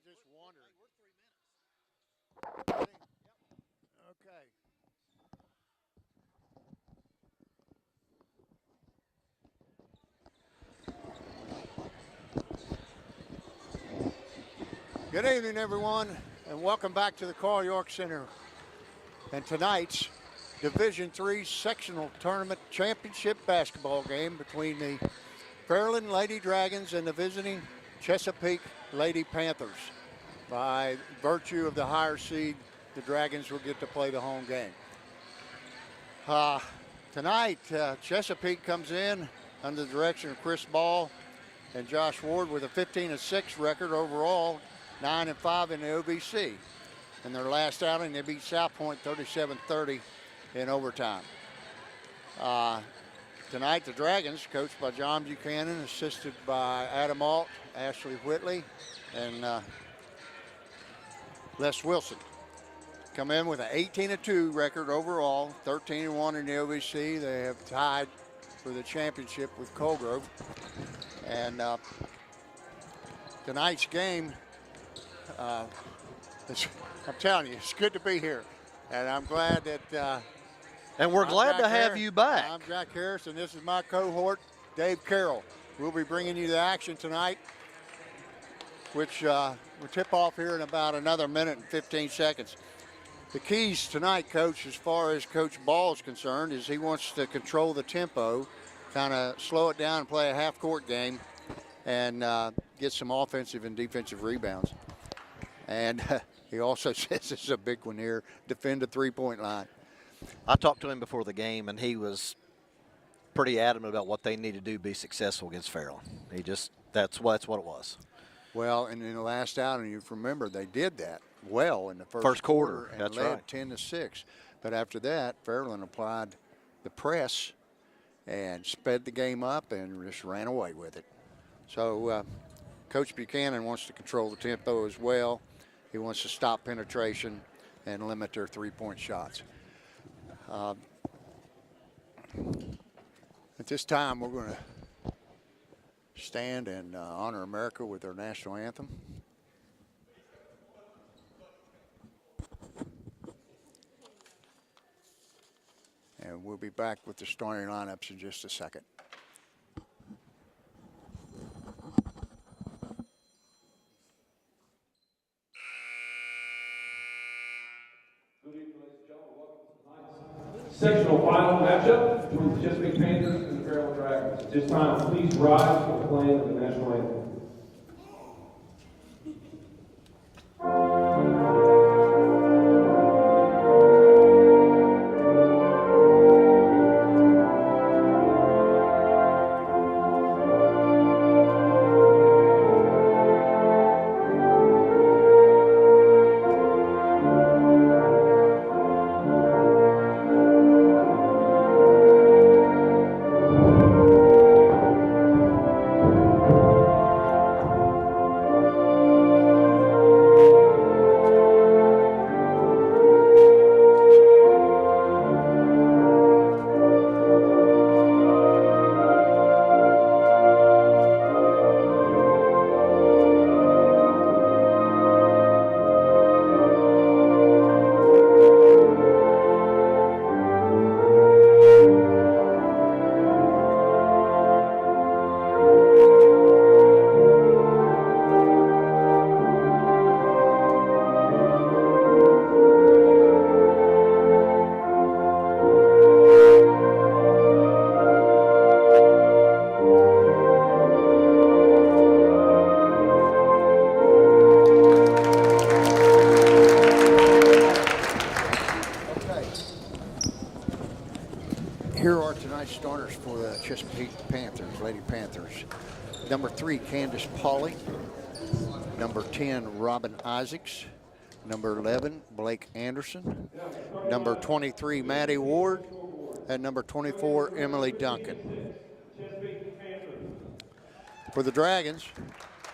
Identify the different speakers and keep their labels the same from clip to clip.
Speaker 1: just wondered. Okay. Good evening, everyone, and welcome back to the Carl York Center. And tonight's Division III Sectional Tournament Championship basketball game between the Fairland Lady Dragons and the visiting Chesapeake Lady Panthers. By virtue of the higher seed, the Dragons will get to play the home game. Tonight, Chesapeake comes in under the direction of Chris Ball and Josh Ward with a 15-6 record overall, 9-5 in the OVC. In their last outing, they beat South Point 37-30 in overtime. Tonight, the Dragons, coached by John Buchanan, assisted by Adam Alt, Ashley Whitley, and Les Wilson, come in with an 18-2 record overall, 13-1 in the OVC. They have tied for the championship with Colgrove. And tonight's game, I'm telling you, it's good to be here. And I'm glad that
Speaker 2: and we're glad to have you back.
Speaker 1: I'm Jack Harris, and this is my cohort, Dave Carroll. We'll be bringing you the action tonight, which will tip off here in about another minute and 15 seconds. The keys tonight, Coach, as far as Coach Ball is concerned, is he wants to control the tempo, kind of slow it down and play a half-court game, and get some offensive and defensive rebounds. And he also says this is a big one here, defend the three-point line.
Speaker 2: I talked to him before the game, and he was pretty adamant about what they need to do to be successful against Fairland. That's what it was.
Speaker 1: Well, and in the last outing, you remember, they did that well in the first
Speaker 2: quarter.
Speaker 1: And
Speaker 2: that's
Speaker 1: led
Speaker 2: right.
Speaker 1: 10-6. But after that, Fairland applied the press and sped the game up and just ran away with it. So Coach Buchanan wants to control the tempo as well. He wants to stop penetration and limit their three-point shots. At this time, we're going to stand and honor America with our national anthem. And we'll be back with the starting lineups in just a second.
Speaker 3: Sectional final matchup between the Chesapeake Panthers and the Fairland Dragons. At this time, please rise for the playing of the national anthem.
Speaker 1: Starters for the Chesapeake Panthers, Lady Panthers. Number 3, Candace Pauley. Number 10, Robin Isaacs. Number 11, Blake Anderson. Number 23, Maddie Ward. And number 24, Emily Duncan. For the Dragons,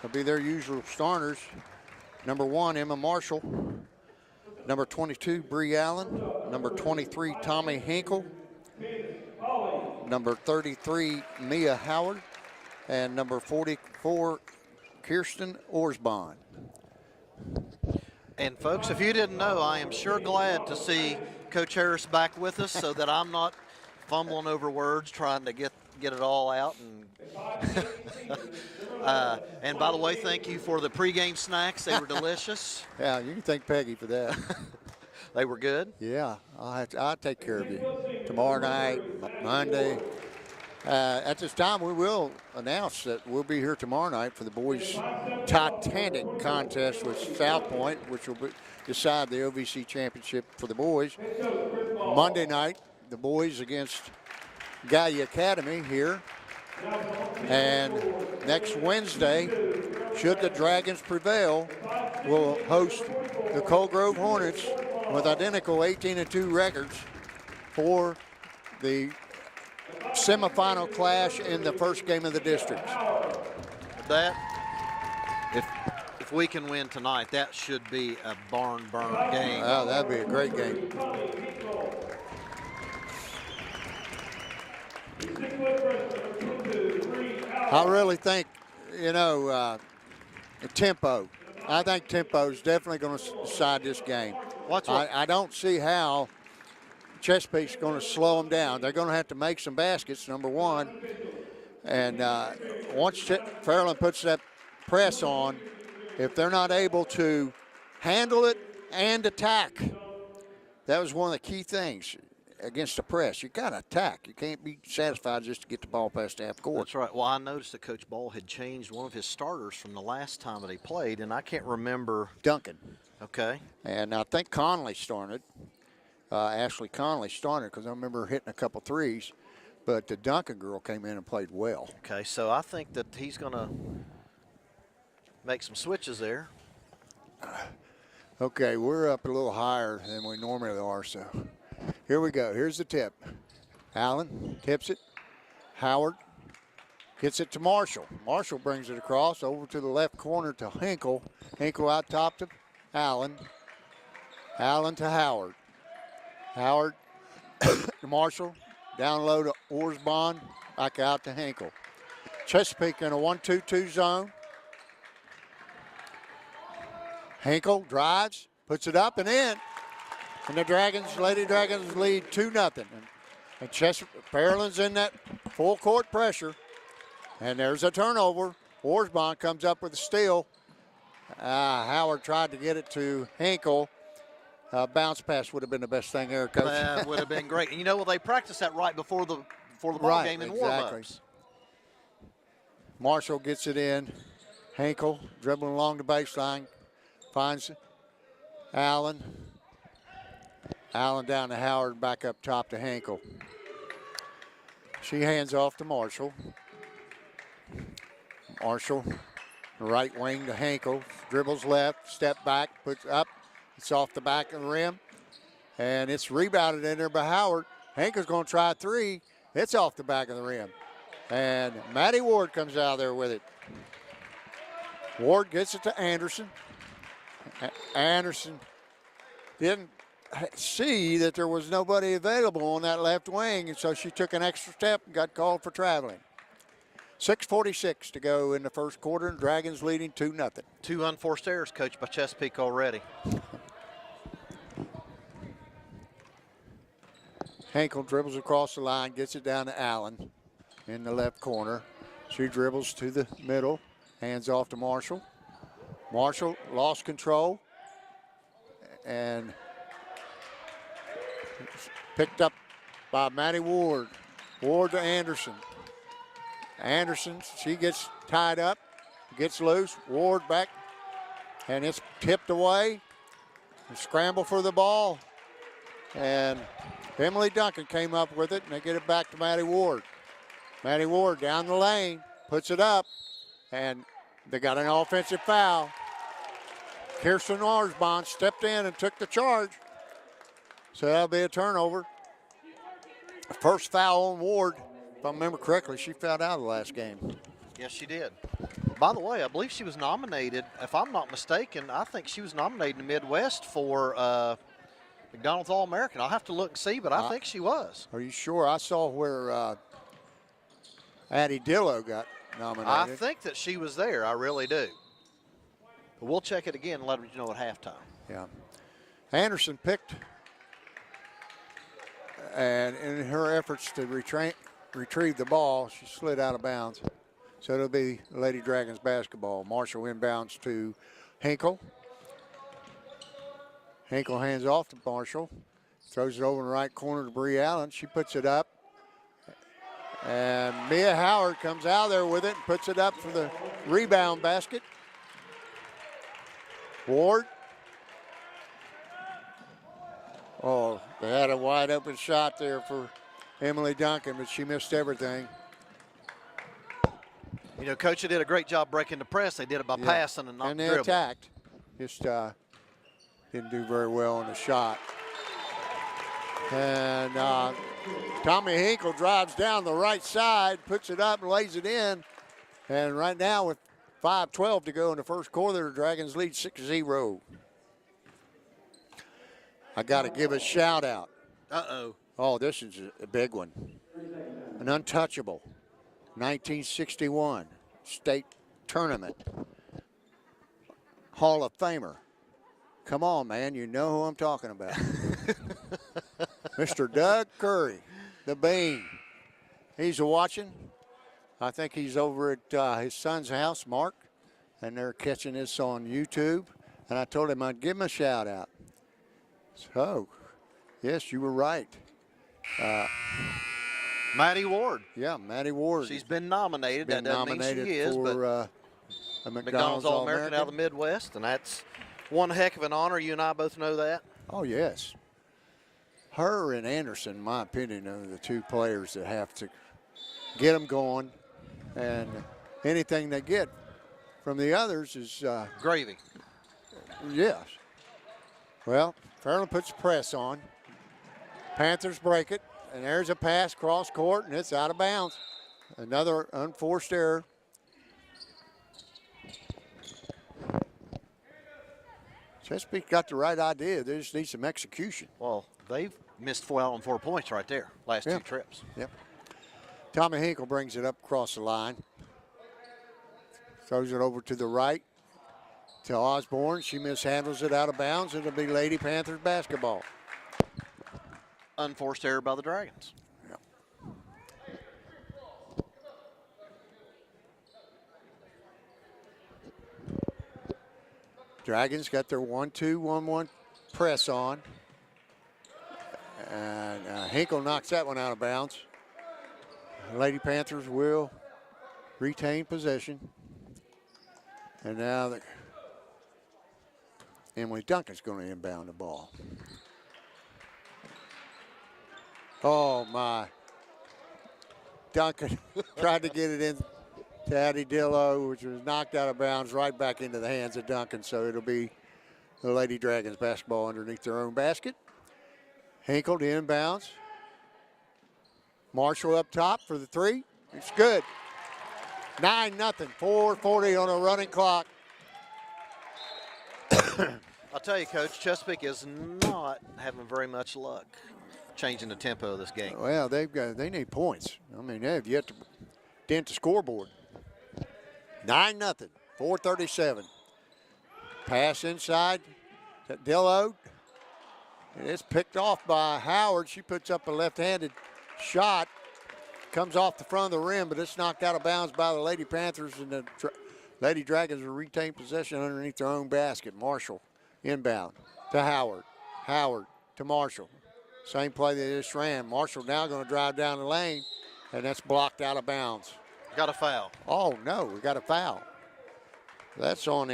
Speaker 1: they'll be their usual starters. Number 1, Emma Marshall. Number 22, Bree Allen. Number 23, Tommy Hinkle. Number 33, Mia Howard. And number 44, Kirsten Orsbon.
Speaker 2: And folks, if you didn't know, I am sure glad to see Coach Harris back with us so that I'm not fumbling over words trying to get it all out. And by the way, thank you for the pregame snacks. They were delicious.
Speaker 1: Yeah, you can thank Peggy for that.
Speaker 2: They were good.
Speaker 1: Yeah, I'll take care of you tomorrow night, Monday. At this time, we will announce that we'll be here tomorrow night for the boys' Titanic contest with South Point, which will decide the OVC championship for the boys. Monday night, the boys against Gallia Academy here. And next Wednesday, should the Dragons prevail, we'll host the Coal Grove Hornets with identical 18-2 records for the semifinal clash in the first game of the districts.
Speaker 2: That, if we can win tonight, that should be a barn burn game.
Speaker 1: Oh, that'd be a great game. I really think, tempo. I think tempo is definitely going to decide this game. I don't see how Chesapeake's going to slow them down. They're going to have to make some baskets, number one. And once Fairland puts that press on, if they're not able to handle it and attack, that was one of the key things against the press. You got to attack. You can't be satisfied just to get the ball past the half court.
Speaker 2: That's right. Well, I noticed that Coach Ball had changed one of his starters from the last time that he played, and I can't remember.
Speaker 1: Duncan.
Speaker 2: Okay.
Speaker 1: And I think Conley started. Ashley Conley started because I remember hitting a couple threes. But the Duncan girl came in and played well.
Speaker 2: Okay, so I think that he's going to make some switches there.
Speaker 1: Okay, we're up a little higher than we normally are, so here we go. Here's the tip. Allen tips it. Howard gets it to Marshall. Marshall brings it across over to the left corner to Hinkle. Hinkle out top to Allen. Allen to Howard. Howard to Marshall. Down low to Orsbon. Back out to Hinkle. Chesapeake in a 1-2-2 zone. Hinkle drives, puts it up and in. And the Lady Dragons lead 2-0. And Fairland's in that full court pressure. And there's a turnover. Orsbon comes up with a steal. Howard tried to get it to Hinkle. Bounce pass would have been the best thing there, Coach.
Speaker 2: That would have been great. And they practiced that right before the ball game in warm-ups.
Speaker 1: Marshall gets it in. Hinkle dribbling along the baseline. Finds Allen. Allen down to Howard, back up top to Hinkle. She hands off to Marshall. Marshall, right wing to Hinkle. Dribbles left, step back, puts up. It's off the back of the rim. And it's rebounded in there by Howard. Hinkle's going to try a three. It's off the back of the rim. And Maddie Ward comes out of there with it. Ward gets it to Anderson. Anderson didn't see that there was nobody available on that left wing, and so she took an extra step and got called for traveling. 6:46 to go in the first quarter, and Dragons leading 2-0.
Speaker 2: 2 unforced errors coached by Chesapeake already.
Speaker 1: Hinkle dribbles across the line, gets it down to Allen in the left corner. She dribbles to the middle, hands off to Marshall. Marshall lost control and picked up by Maddie Ward. Ward to Anderson. Anderson, she gets tied up, gets loose. Ward back, and it's tipped away. Scramble for the ball. And Emily Duncan came up with it, and they get it back to Maddie Ward. Maddie Ward down the lane, puts it up, and they got an offensive foul. Kirsten Orsbon stepped in and took the charge. So that'll be a turnover. First foul on Ward. If I remember correctly, she fouled out of the last game.
Speaker 2: Yes, she did. By the way, I believe she was nominated, if I'm not mistaken, I think she was nominated in the Midwest for McDonald's All-American. I'll have to look and see, but I think she was.
Speaker 1: Are you sure? I saw where Addie Dillo got nominated.
Speaker 2: I think that she was there. I really do. But we'll check it again and let you know at halftime.
Speaker 1: Yeah. Anderson picked, and in her efforts to retrieve the ball, she slid out of bounds. So it'll be Lady Dragons basketball. Marshall inbounds to Hinkle. Hinkle hands off to Marshall. Throws it over in the right corner to Bree Allen. She puts it up. And Mia Howard comes out there with it and puts it up for the rebound basket. Ward. Oh, they had a wide open shot there for Emily Duncan, but she missed everything.
Speaker 2: You know, Coach, they did a great job breaking the press. They did it by passing and not
Speaker 1: And they
Speaker 2: dribbling.
Speaker 1: attacked. Just didn't do very well on the shot. And Tommy Hinkle drives down the right side, puts it up and lays it in. And right now with 5:12 to go in the first quarter, the Dragons lead 6-0. I got to give a shout out.
Speaker 2: Uh-oh.
Speaker 1: Oh, this is a big one. An untouchable 1961 state tournament Hall of Famer. Come on, man, you know who I'm talking about. Mr. Doug Curry, the Bean. He's watching. I think he's over at his son's house, Mark, and they're catching this on YouTube. And I told him I'd give him a shout out. So, yes, you were right.
Speaker 2: Maddie Ward.
Speaker 1: Yeah, Maddie Ward.
Speaker 2: She's been nominated.
Speaker 1: Been
Speaker 2: that doesn't
Speaker 1: nominated
Speaker 2: mean she is,
Speaker 1: for
Speaker 2: but
Speaker 1: a
Speaker 2: McDonald's All-American out of the Midwest, and that's one heck of an honor. You and I both know that.
Speaker 1: Oh, yes. Her and Anderson, in my opinion, are the two players that have to get them going, and anything they get from the others is
Speaker 2: Gravy.
Speaker 1: yes. Well, Fairland puts press on. Panthers break it, and there's a pass cross court, and it's out of bounds. Another unforced error. Chesapeake got the right idea. They just need some execution.
Speaker 2: Well, they've missed 4 out on 4 points right there, last two trips.
Speaker 1: Yep. Tommy Hinkle brings it up across the line. Throws it over to the right to Osborne. She mishandles it out of bounds. It'll be Lady Panthers basketball.
Speaker 2: Unforced error by the Dragons.
Speaker 1: Yep. Dragons got their 1-2-1-1 press on. And Hinkle knocks that one out of bounds. Lady Panthers will retain possession. And now Emily Duncan's going to inbound the ball. Oh, my. Duncan tried to get it in to Addie Dillo, which was knocked out of bounds right back into the hands of Duncan. So it'll be the Lady Dragons basketball underneath their own basket. Hinkle to inbounds. Marshall up top for the three. It's good. 9-0, 4:40 on a running clock.
Speaker 2: I'll tell you, Coach, Chesapeake is not having very much luck changing the tempo of this game.
Speaker 1: Well, they need points. I mean, they have yet to dent the scoreboard. 9-0, 4:37. Pass inside to Dillo. And it's picked off by Howard. She puts up a left-handed shot. Comes off the front of the rim, but it's knocked out of bounds by the Lady Panthers, and the Lady Dragons will retain possession underneath their own basket. Marshall inbound to Howard. Howard to Marshall. Same play they just ran. Marshall now going to drive down the lane, and that's blocked out of bounds.
Speaker 2: Got a foul.
Speaker 1: Oh, no, we got a foul. That's on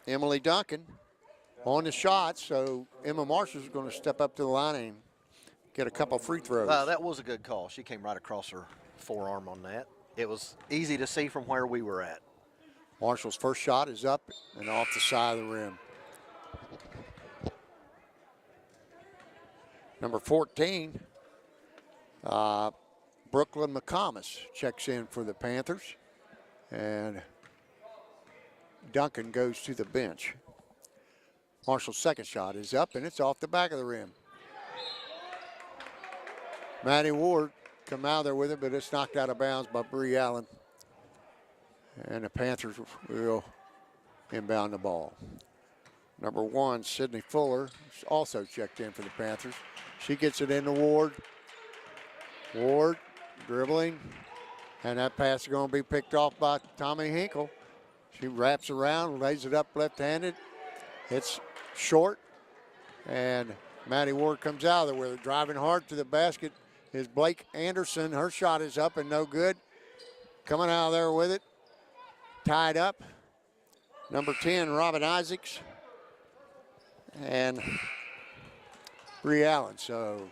Speaker 1: Emily Duncan on the shot, so Emma Marshall's going to step up to the line and get a couple free throws.
Speaker 2: That was a good call. She came right across her forearm on that. It was easy to see from where we were at.
Speaker 1: Marshall's first shot is up and off the side of the rim. Number 14, Brooklyn McComas checks in for the Panthers. And Duncan goes to the bench. Marshall's second shot is up, and it's off the back of the rim. Maddie Ward come out there with it, but it's knocked out of bounds by Bree Allen. And the Panthers will inbound the ball. Number 1, Sydney Fuller, also checked in for the Panthers. She gets it into Ward. Ward dribbling, and that pass is going to be picked off by Tommy Hinkle. She wraps around, lays it up left-handed. It's short, and Maddie Ward comes out of there with it. Driving hard to the basket is Blake Anderson. Her shot is up and no good. Coming out of there with it, tied up. Number 10, Robin Isaacs, and Bree Allen. So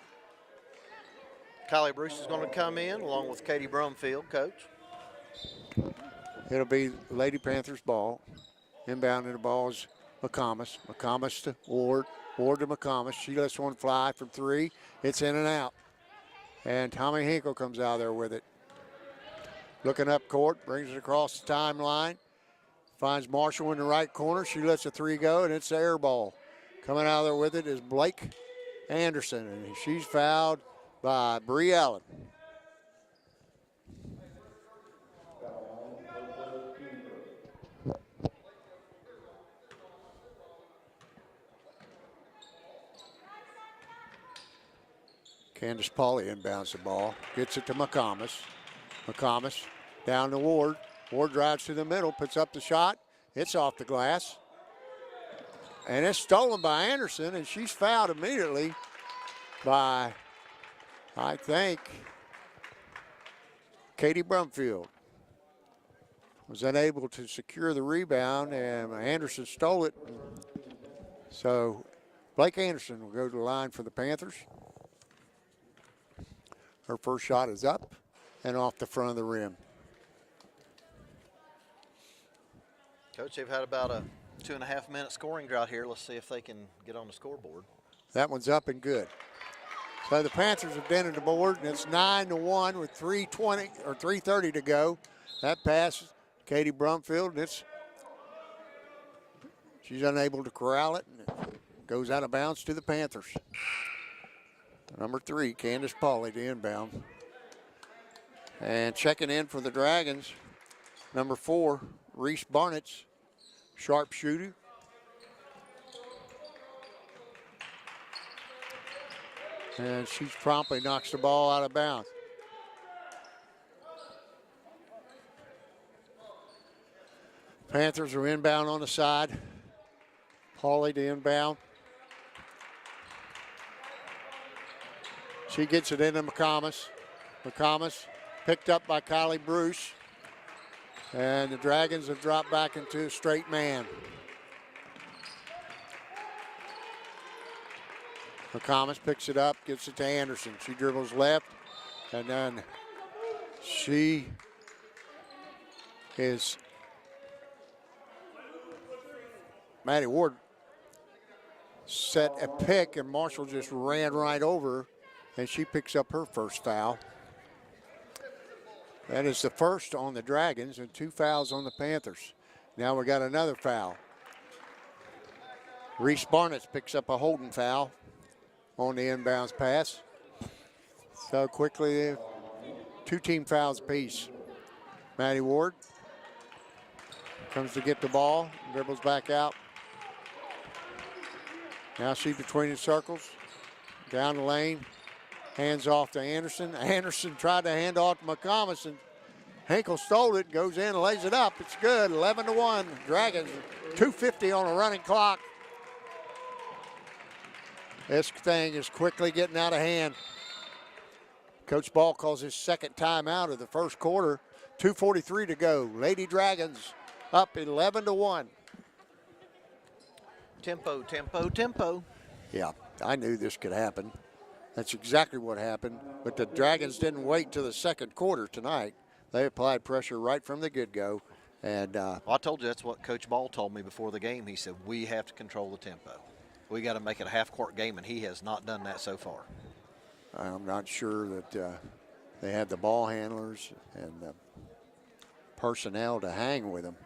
Speaker 2: Kylie Bruce is going to come in along with Katie Brumfield, coach.
Speaker 1: it'll be Lady Panthers ball. Inbounding the ball is McComas. McComas to Ward. Ward to McComas. She lets one fly from 3. It's in and out. And Tommy Hinkle comes out there with it. Looking up court, brings it across the timeline. Finds Marshall in the right corner. She lets a 3 go, and it's the air ball. Coming out there with it is Blake Anderson, and she's fouled by Bree Allen. Candace Pauly inbounds the ball, gets it to McComas. McComas down to Ward. Ward drives to the middle, puts up the shot. It's off the glass. And it's stolen by Anderson, and she's fouled immediately by, I think, Katie Brumfield. Was unable to secure the rebound, and Anderson stole it. So Blake Anderson will go to the line for the Panthers. Her first shot is up and off the front of the rim.
Speaker 2: Coach, they've had about a 2.5-minute scoring drought here. Let's see if they can get on the scoreboard.
Speaker 1: That one's up and good. So the Panthers have been at the board, and it's 9-1 with 3:30 to go. That pass, Katie Brumfield, and she's unable to corral it, and it goes out of bounds to the Panthers. Number 3, Candace Pauly, the inbound. And checking in for the Dragons, number 4, Reese Barnett's sharpshooter. And she promptly knocks the ball out of bounds. Panthers are inbound on the side. Pauly to inbound. She gets it into McComas. McComas picked up by Kylie Bruce. And the Dragons have dropped back into a straight man. McComas picks it up, gets it to Anderson. She dribbles left, and then she is Maddie Ward set a pick, and Marshall just ran right over her, and she picks up her first foul. That is the first on the Dragons and 2 fouls on the Panthers. Now we got another foul. Reese Barnett picks up a holding foul on the inbounds pass. So quickly, 2 team fouls apiece. Maddie Ward comes to get the ball, dribbles back out. Now she's between the circles, down the lane. Hands off to Anderson. Anderson tried to hand off to McComas, and Hinkle stole it, goes in and lays it up. It's good, 11-1. Dragons, 2:50 on a running clock. This thing is quickly getting out of hand. Coach Ball calls his second timeout of the first quarter. 2:43 to go. Lady Dragons up 11-1.
Speaker 2: Tempo, tempo, tempo.
Speaker 1: Yeah, I knew this could happen. That's exactly what happened. But the Dragons didn't wait till the second quarter tonight. They applied pressure right from the get-go. And
Speaker 2: Well, I told you that's what Coach Ball told me before the game. He said, we have to control the tempo. We got to make it a half-court game, and he has not done that so far.
Speaker 1: I'm not sure that they have the ball handlers and the personnel to hang with them.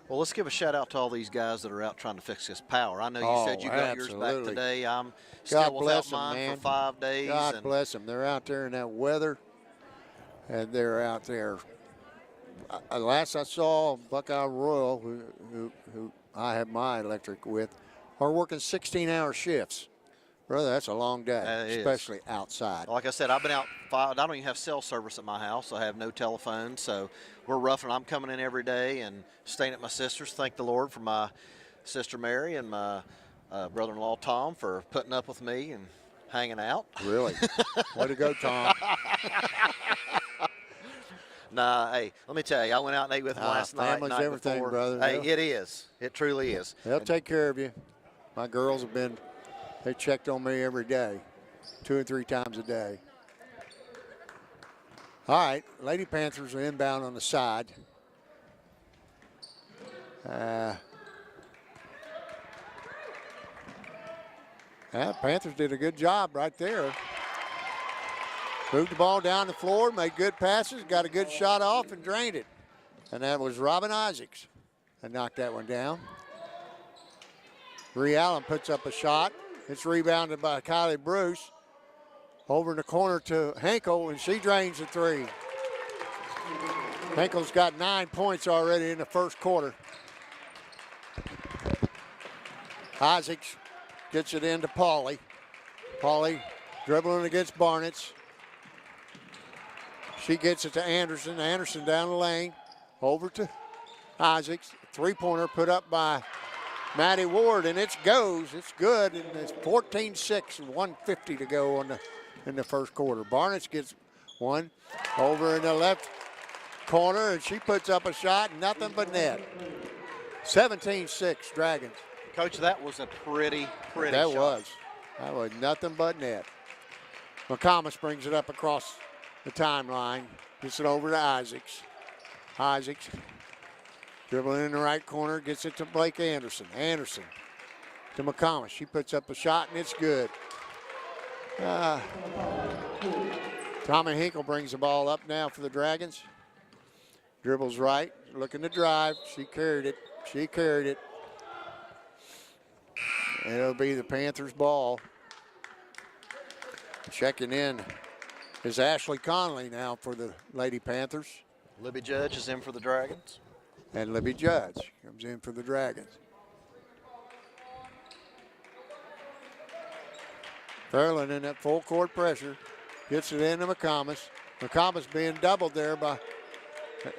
Speaker 2: Well, let's give a shout-out to all these guys that are out trying to fix this power. I know you said you got yours back
Speaker 1: absolutely.
Speaker 2: today. I'm
Speaker 1: God
Speaker 2: still
Speaker 1: bless
Speaker 2: without
Speaker 1: them,
Speaker 2: mine
Speaker 1: man.
Speaker 2: for 5 days.
Speaker 1: God bless them. They're out there in that weather, and they're out there. Last I saw, Buckeye Royal, who I have my electric with, are working 16-hour shifts. Brother, that's a long day,
Speaker 2: It is.
Speaker 1: especially outside.
Speaker 2: Like I said, I've been out 5. I don't even have cell service at my house. I have no telephone, so we're roughing. I'm coming in every day and staying at my sister's. Thank the Lord for my sister Mary and my brother-in-law Tom for putting up with me and hanging out.
Speaker 1: Really? Way to go, Tom.
Speaker 2: Nah, hey, let me tell you, I went out and ate with them last night.
Speaker 1: Family's
Speaker 2: Night
Speaker 1: everything,
Speaker 2: before.
Speaker 1: brother.
Speaker 2: Hey, it is. It truly is.
Speaker 1: They'll take care of you. My girls have been, they checked on me every day, 2 or 3 times a day. All right, Lady Panthers are inbound on the side. Panthers did a good job right there. Moved the ball down the floor, made good passes, got a good shot off, and drained it. And that was Robin Isaacs that knocked that one down. Bree Allen puts up a shot. It's rebounded by Kylie Bruce. Over in the corner to Henkel, and she drains the 3. Henkel's got 9 points already in the first quarter. Isaacs gets it into Pauly. Pauly dribbling against Barnett. She gets it to Anderson. Anderson down the lane. Over to Isaacs. 3-pointer put up by Maddie Ward, and it goes. It's good, and it's 14-6 and 1:50 to go in the first quarter. Barnett gets one over in the left corner, and she puts up a shot, nothing but net. 17-6 Dragons.
Speaker 2: Coach, that was a pretty shot.
Speaker 1: That was nothing but net. McComas brings it up across the timeline. Gets it over to Isaacs. Isaacs dribbling in the right corner, gets it to Blake Anderson. Anderson to McComas. She puts up a shot, and it's good. Tommy Hinkle brings the ball up now for the Dragons. Dribbles right, looking to drive. She carried it. And it'll be the Panthers' ball. Checking in is Ashley Conley now for the Lady Panthers.
Speaker 2: Libby Judge is in for the Dragons.
Speaker 1: And Libby Judge comes in for the Dragons. Fairland in that full court pressure. Gets it into McComas. McComas being doubled there by,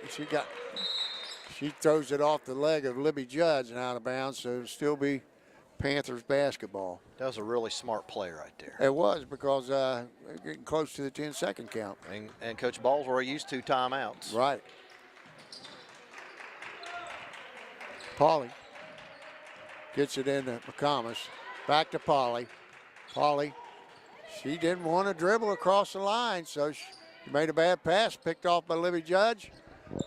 Speaker 1: she throws it off the leg of Libby Judge and out of bounds, so it'll still be Panthers basketball.
Speaker 2: That was a really smart play right there.
Speaker 1: It was, because getting close to the 10-second count.
Speaker 2: And Coach Ballsworth used 2 timeouts.
Speaker 1: Right. Pauly gets it into McComas. Back to Pauly. Pauly, she didn't want to dribble across the line, so she made a bad pass, picked off by Libby Judge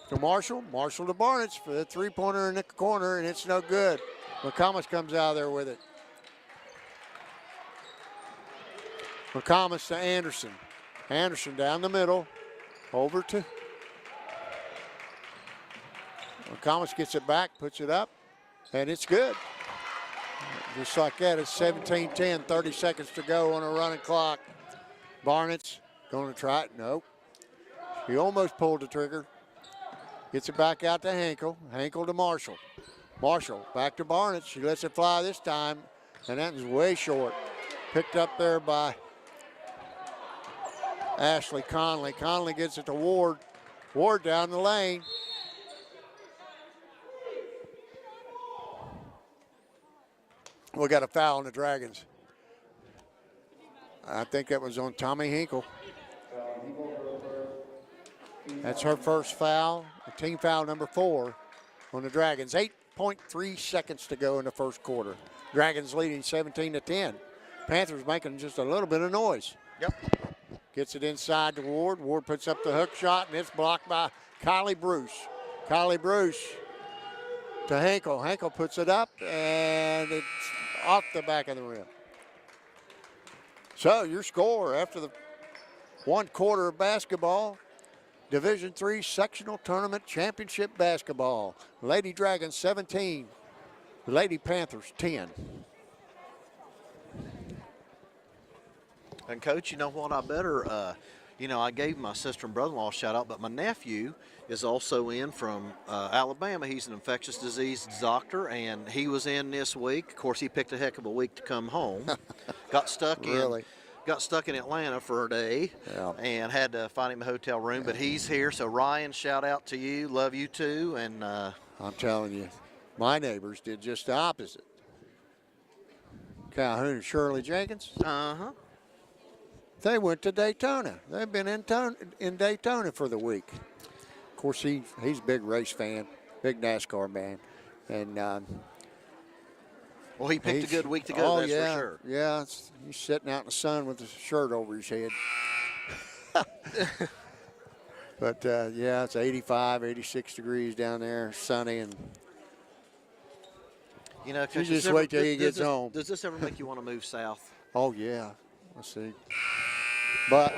Speaker 1: to Marshall. Marshall to Barnett for the 3-pointer in the corner, and it's no good. McComas comes out of there with it. McComas to Anderson. Anderson down the middle. Over to McComas, gets it back, puts it up, and it's good. Just like that, it's 17-10, 30 seconds to go on a running clock. Barnett's going to try it. Nope. He almost pulled the trigger. Gets it back out to Henkel. Henkel to Marshall. Marshall back to Barnett. She lets it fly this time, and that is way short. Picked up there by Ashley Conley. Conley gets it to Ward. Ward down the lane. We got a foul on the Dragons. I think that was on Tommy Hinkle. That's her first foul, team foul number 4 on the Dragons. 8.3 seconds to go in the first quarter. Dragons leading 17-10. Panthers making just a little bit of noise.
Speaker 2: Yep.
Speaker 1: Gets it inside to Ward. Ward puts up the hook shot, and it's blocked by Kylie Bruce. Kylie Bruce to Henkel. Henkel puts it up, and it's off the back of the rim. So your score after the 1 quarter of basketball, Division III Sectional Tournament Championship Basketball. Lady Dragons 17, Lady Panthers 10.
Speaker 2: And Coach, you know what? I better You know, I gave my sister and brother-in-law a shout out, but my nephew is also in from Alabama. He's an infectious disease doctor, and he was in this week. Of course, he picked a heck of a week to come home. Got stuck
Speaker 1: Really?
Speaker 2: got stuck in Atlanta for a day,
Speaker 1: Yeah.
Speaker 2: and had to find him a hotel room. But he's here, so Ryan, shout out to you. Love you too, and
Speaker 1: I'm telling you, my neighbors did just the opposite. Calhoun and Shirley Jenkins, they went to Daytona. They've been in Daytona for the week. Of course, he's a big race fan, big NASCAR man, and
Speaker 2: well, he picked a good week to go. That's
Speaker 1: yeah,
Speaker 2: for sure.
Speaker 1: Yeah, he's sitting out in the sun with his shirt over his head. But yeah, it's 85, 86 degrees down there, sunny, and
Speaker 2: You know,
Speaker 1: you just wait till he gets home.
Speaker 2: Does this ever make you want to move south?
Speaker 1: Oh yeah, let's see. But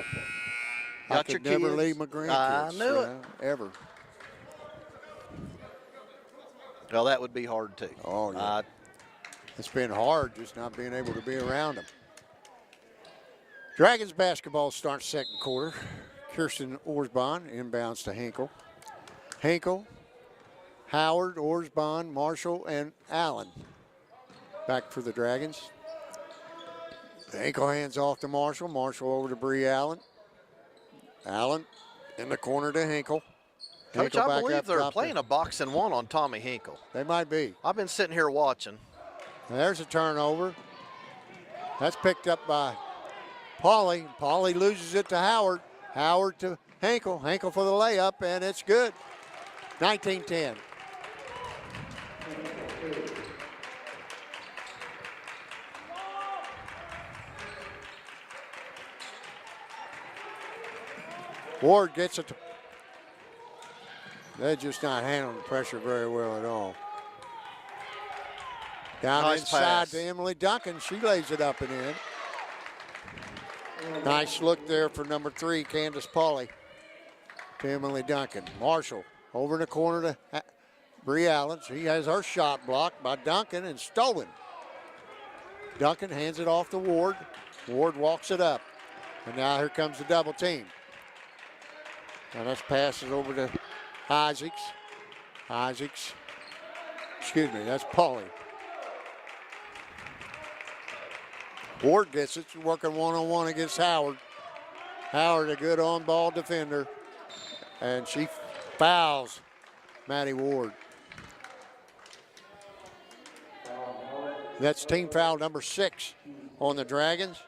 Speaker 1: I
Speaker 2: Got
Speaker 1: could
Speaker 2: your
Speaker 1: never
Speaker 2: kids?
Speaker 1: leave my grandkids.
Speaker 2: I knew it.
Speaker 1: Ever.
Speaker 2: Well, that would be hard too.
Speaker 1: Oh yeah. It's been hard just not being able to be around them. Dragons basketball starts second quarter. Kirsten Orsbon inbounds to Hinkle. Hinkle, Howard, Orsbon, Marshall, and Allen back for the Dragons. Hinkle hands off to Marshall. Marshall over to Bree Allen. Allen in the corner to Hinkle.
Speaker 2: Coach,
Speaker 1: Hinkle
Speaker 2: I
Speaker 1: back
Speaker 2: believe
Speaker 1: up
Speaker 2: they're
Speaker 1: top
Speaker 2: playing a box and one on Tommy Hinkle.
Speaker 1: They might be.
Speaker 2: I've been sitting here watching.
Speaker 1: There's a turnover. That's picked up by Pauly. Pauly loses it to Howard. Howard to Hinkle. Hinkle for the layup, and it's good. 19-10. Ward gets it. They're just not handling the pressure very well at all. Down
Speaker 2: Nice
Speaker 1: inside
Speaker 2: pass.
Speaker 1: to Emily Duncan. She lays it up and in. Nice look there for number 3, Candace Pauly. To Emily Duncan. Marshall over in the corner to Bree Allen. She has her shot blocked by Duncan and stolen. Duncan hands it off to Ward. Ward walks it up. And now here comes the double team. And that's passes over to Isaacs. Isaacs. Excuse me, that's Pauly. Ward gets it. She's working one-on-one against Howard. Howard, a good on-ball defender. And she fouls Maddie Ward. That's team foul number 6 on the Dragons.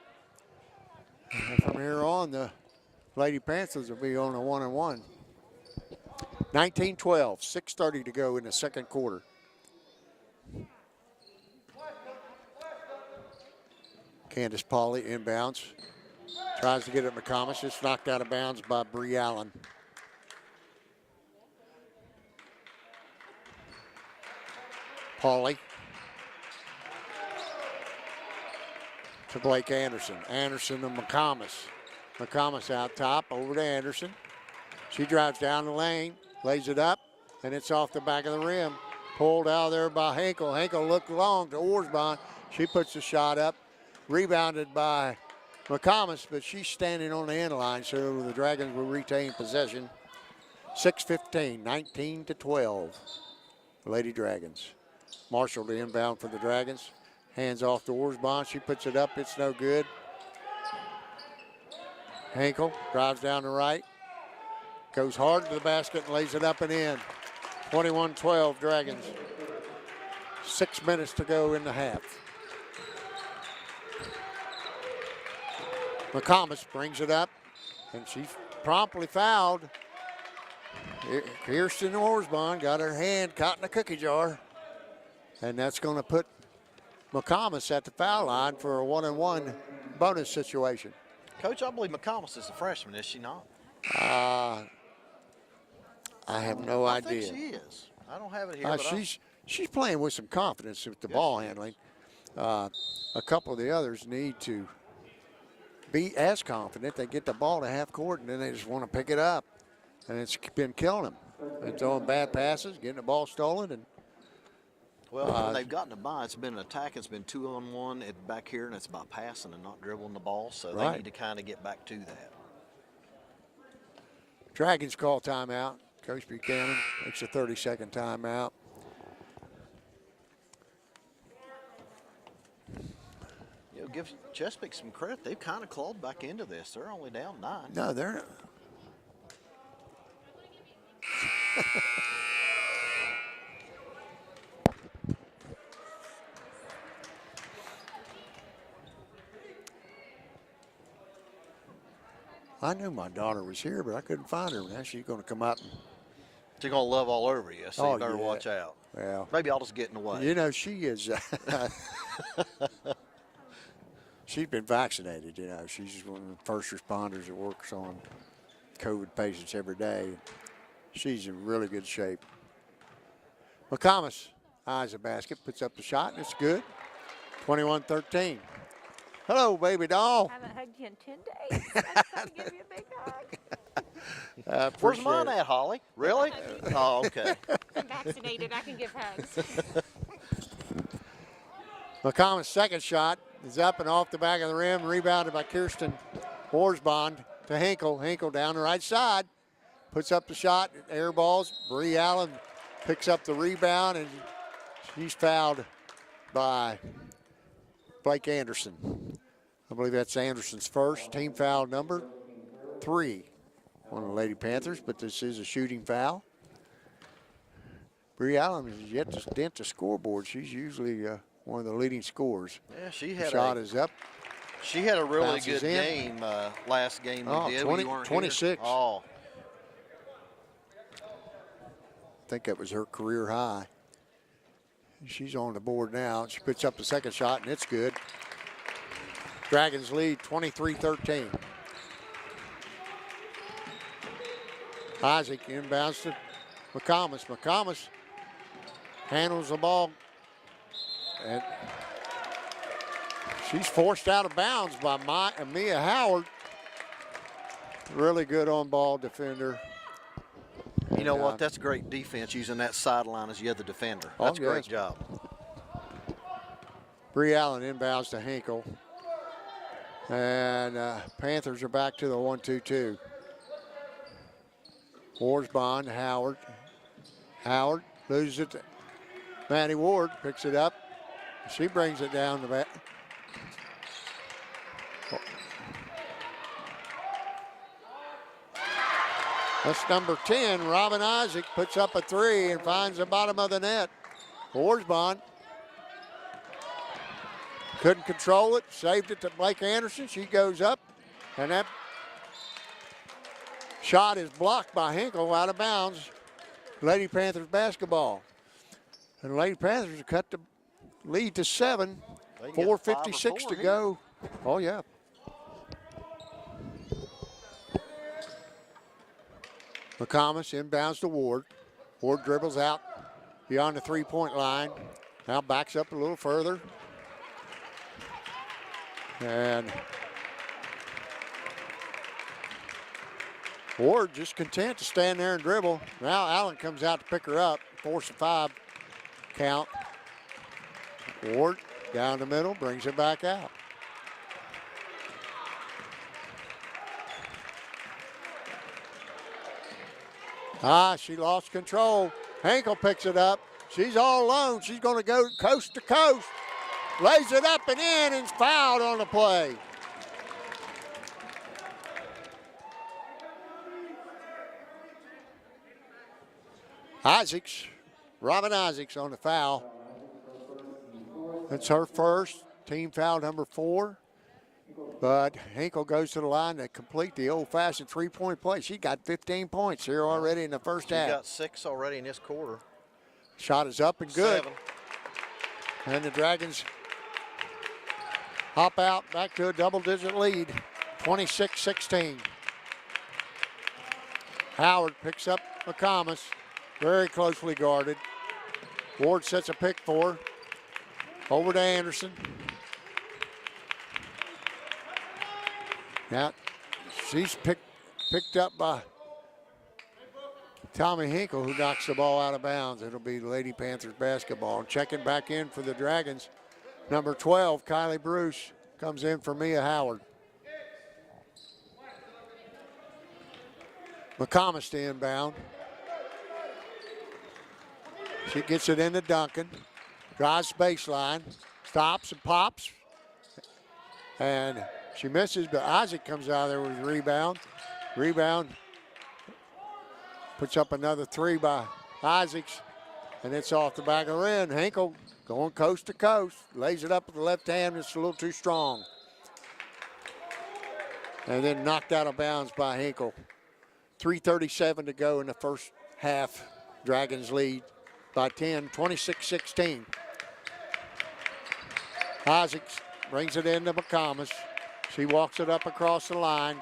Speaker 1: And from here on, the Lady Panthers will be on a 1-on-1. 19-12, 6:30 to go in the second quarter. Candace Pauly inbounds. Tries to get it McComas. It's knocked out of bounds by Bree Allen. Pauly to Blake Anderson. Anderson to McComas. McComas out top, over to Anderson. She drives down the lane, lays it up, and it's off the back of the rim. Pulled out of there by Hinkle. Hinkle looked long to Orsbon. She puts the shot up. Rebounded by McComas, but she's standing on the end line, so the Dragons will retain possession. 6:15, 19-12. Lady Dragons. Marshall the inbound for the Dragons. Hands off to Orsbon. She puts it up. It's no good. Hinkle drives down the right. Goes hard to the basket and lays it up and in. 21-12 Dragons. 6 minutes to go in the half. McComas brings it up, and she's promptly fouled. Kirsten Orsbon got her hand caught in a cookie jar, and that's going to put McComas at the foul line for a 1-on-1 bonus situation.
Speaker 2: Coach, I believe McComas is a freshman, is she not?
Speaker 1: I have no idea.
Speaker 2: I think she is. I don't have it here. But
Speaker 1: She's playing with some confidence with the ball handling. A couple of the others need to be as confident. They get the ball to half court and then they just want to pick it up, and it's been killing them. They're throwing bad passes, getting the ball stolen, and
Speaker 2: when they've gotten a bye, it's been an attack. It's been 2-on-1 back here, and it's about passing and not dribbling the ball. So they need to kind of get back to that.
Speaker 1: Dragons call timeout. Coach Buchanan takes a 30-second timeout.
Speaker 2: You know, give Chesapeake some credit. They've kind of clawed back into this. They're only down 9.
Speaker 1: No, they're not. I knew my daughter was here, but I couldn't find her. Now she's going to come out and,
Speaker 2: She's going to love all over you, so
Speaker 1: Oh,
Speaker 2: you better
Speaker 1: yeah.
Speaker 2: watch out.
Speaker 1: well,
Speaker 2: Maybe I'll just get in the way.
Speaker 1: you know, she is. She's been vaccinated, you know. She's one of the first responders that works on COVID patients every day. She's in really good shape. McComas eyes the basket, puts up the shot, and it's good. 21-13. Hello, baby doll.
Speaker 4: I haven't hugged you in 10 days. I'm going to give you a big hug.
Speaker 2: Where's mine at, Holly? Really? Oh, okay.
Speaker 4: I'm vaccinated. I can give hugs.
Speaker 1: McComas' second shot is up and off the back of the rim, rebounded by Kirsten Horsbond to Hinkle. Hinkle down the right side, puts up the shot, air balls. Bree Allen picks up the rebound, and she's fouled by Blake Anderson. I believe that's Anderson's first, team foul number 3 on the Lady Panthers, but this is a shooting foul. Bree Allen has yet to dent the scoreboard. She's usually one of the leading scorers.
Speaker 2: Yeah, she
Speaker 1: The
Speaker 2: had
Speaker 1: shot is up.
Speaker 2: She had a really
Speaker 1: Bounces
Speaker 2: good
Speaker 1: in.
Speaker 2: game last game we
Speaker 1: Oh,
Speaker 2: did.
Speaker 1: 20
Speaker 2: We weren't
Speaker 1: 26.
Speaker 2: Here. Oh,
Speaker 1: I think that was her career high. She's on the board now. She puts up the second shot, and it's good. Dragons lead 23-13. Isaac inbounds to McComas. McComas handles the ball, and she's forced out of bounds by Mia Howard. Really good on-ball defender.
Speaker 2: you know what? That's great defense using that sideline as the other defender. That's a great
Speaker 1: yes.
Speaker 2: job.
Speaker 1: Bree Allen inbounds to Hinkle. And Panthers are back to the 1-2-2. Horsbond, Howard. Howard loses it to Maddie Ward, picks it up. She brings it down the back. That's number 10, Robin Isaac, puts up a 3 and finds the bottom of the net. Horsbond couldn't control it, saved it to Blake Anderson. She goes up, and that shot is blocked by Hinkle out of bounds. Lady Panthers basketball. And the Lady Panthers have cut the lead to 7.
Speaker 2: They can get 5 or
Speaker 1: 4:56
Speaker 2: 4
Speaker 1: to
Speaker 2: here.
Speaker 1: go. Oh, yeah. McComas inbounds to Ward. Ward dribbles out beyond the three-point line. Now backs up a little further. And Ward just content to stand there and dribble. Now Allen comes out to pick her up. Force a 5 count. Ward down the middle, brings it back out. She lost control. Hinkle picks it up. She's all alone. She's going to go coast to coast. Lays it up and in and is fouled on the play. Robin Isaacs on the foul. That's her first, team foul number 4. But Hinkle goes to the line to complete the old-fashioned three-point play. She got 15 points here already in the first half.
Speaker 2: She got 6 already in this quarter.
Speaker 1: Shot is up and good.
Speaker 2: 7.
Speaker 1: And the Dragons hop out back to a double-digit lead, 26-16. Howard picks up McComas, very closely guarded. Ward sets a pick for her. Over to Anderson. Now, she's picked up by Tommy Hinkle, who knocks the ball out of bounds. It'll be Lady Panthers basketball. Checking back in for the Dragons, number 12, Kylie Bruce, comes in for Mia Howard. McComas to inbound. She gets it into Duncan. Drives baseline. Stops and pops. And she misses, but Isaac comes out of there with a rebound. Rebound. Puts up another three by Isaacs. And it's off the back of the rim. Hinkle going coast to coast. Lays it up with the left hand. It's a little too strong. And then knocked out of bounds by Hinkle. 3:37 to go in the first half. Dragons lead by 10, 26-16. Isaacs brings it into McComas. She walks it up across the line.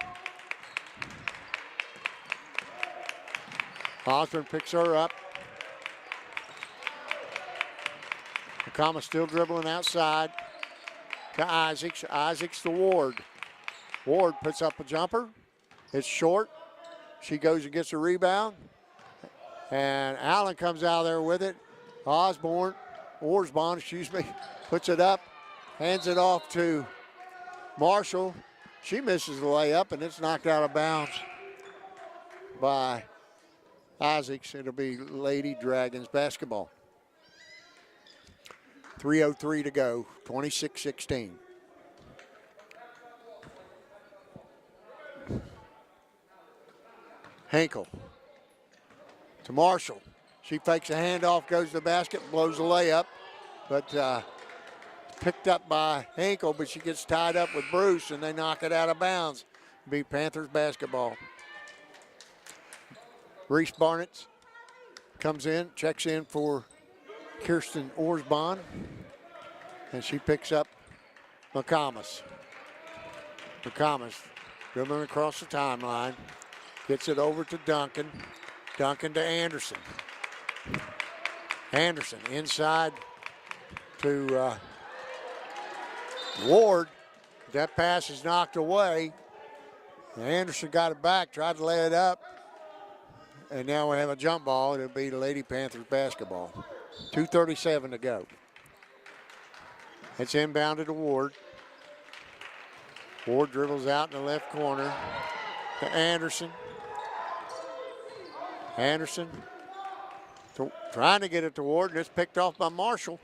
Speaker 1: Osborne picks her up. McComas still dribbling outside to Isaacs. Isaacs to Ward. Ward puts up a jumper. It's short. She goes and gets a rebound. And Allen comes out there with it. Orsborn, puts it up. Hands it off to Marshall. She misses the layup, and it's knocked out of bounds by Isaacs. It'll be Lady Dragons basketball. 3:03 to go, 26-16. Hinkle to Marshall. She fakes a handoff, goes to the basket, blows the layup, but picked up by Hinkle, but she gets tied up with Bruce, and they knock it out of bounds. Be Panthers basketball. Reese Barnett comes in, checks in for Kirsten Orsbon, and she picks up McComas. McComas dribbling across the timeline, gets it over to Duncan. Duncan to Anderson. Anderson inside to Ward. That pass is knocked away. Anderson got it back, tried to lay it up. And now we have a jump ball. It'll be the Lady Panthers basketball. 2:37 to go. It's inbounded to Ward. Ward dribbles out in the left corner to Anderson. Anderson trying to get it to Ward, and it's picked off by Marshall.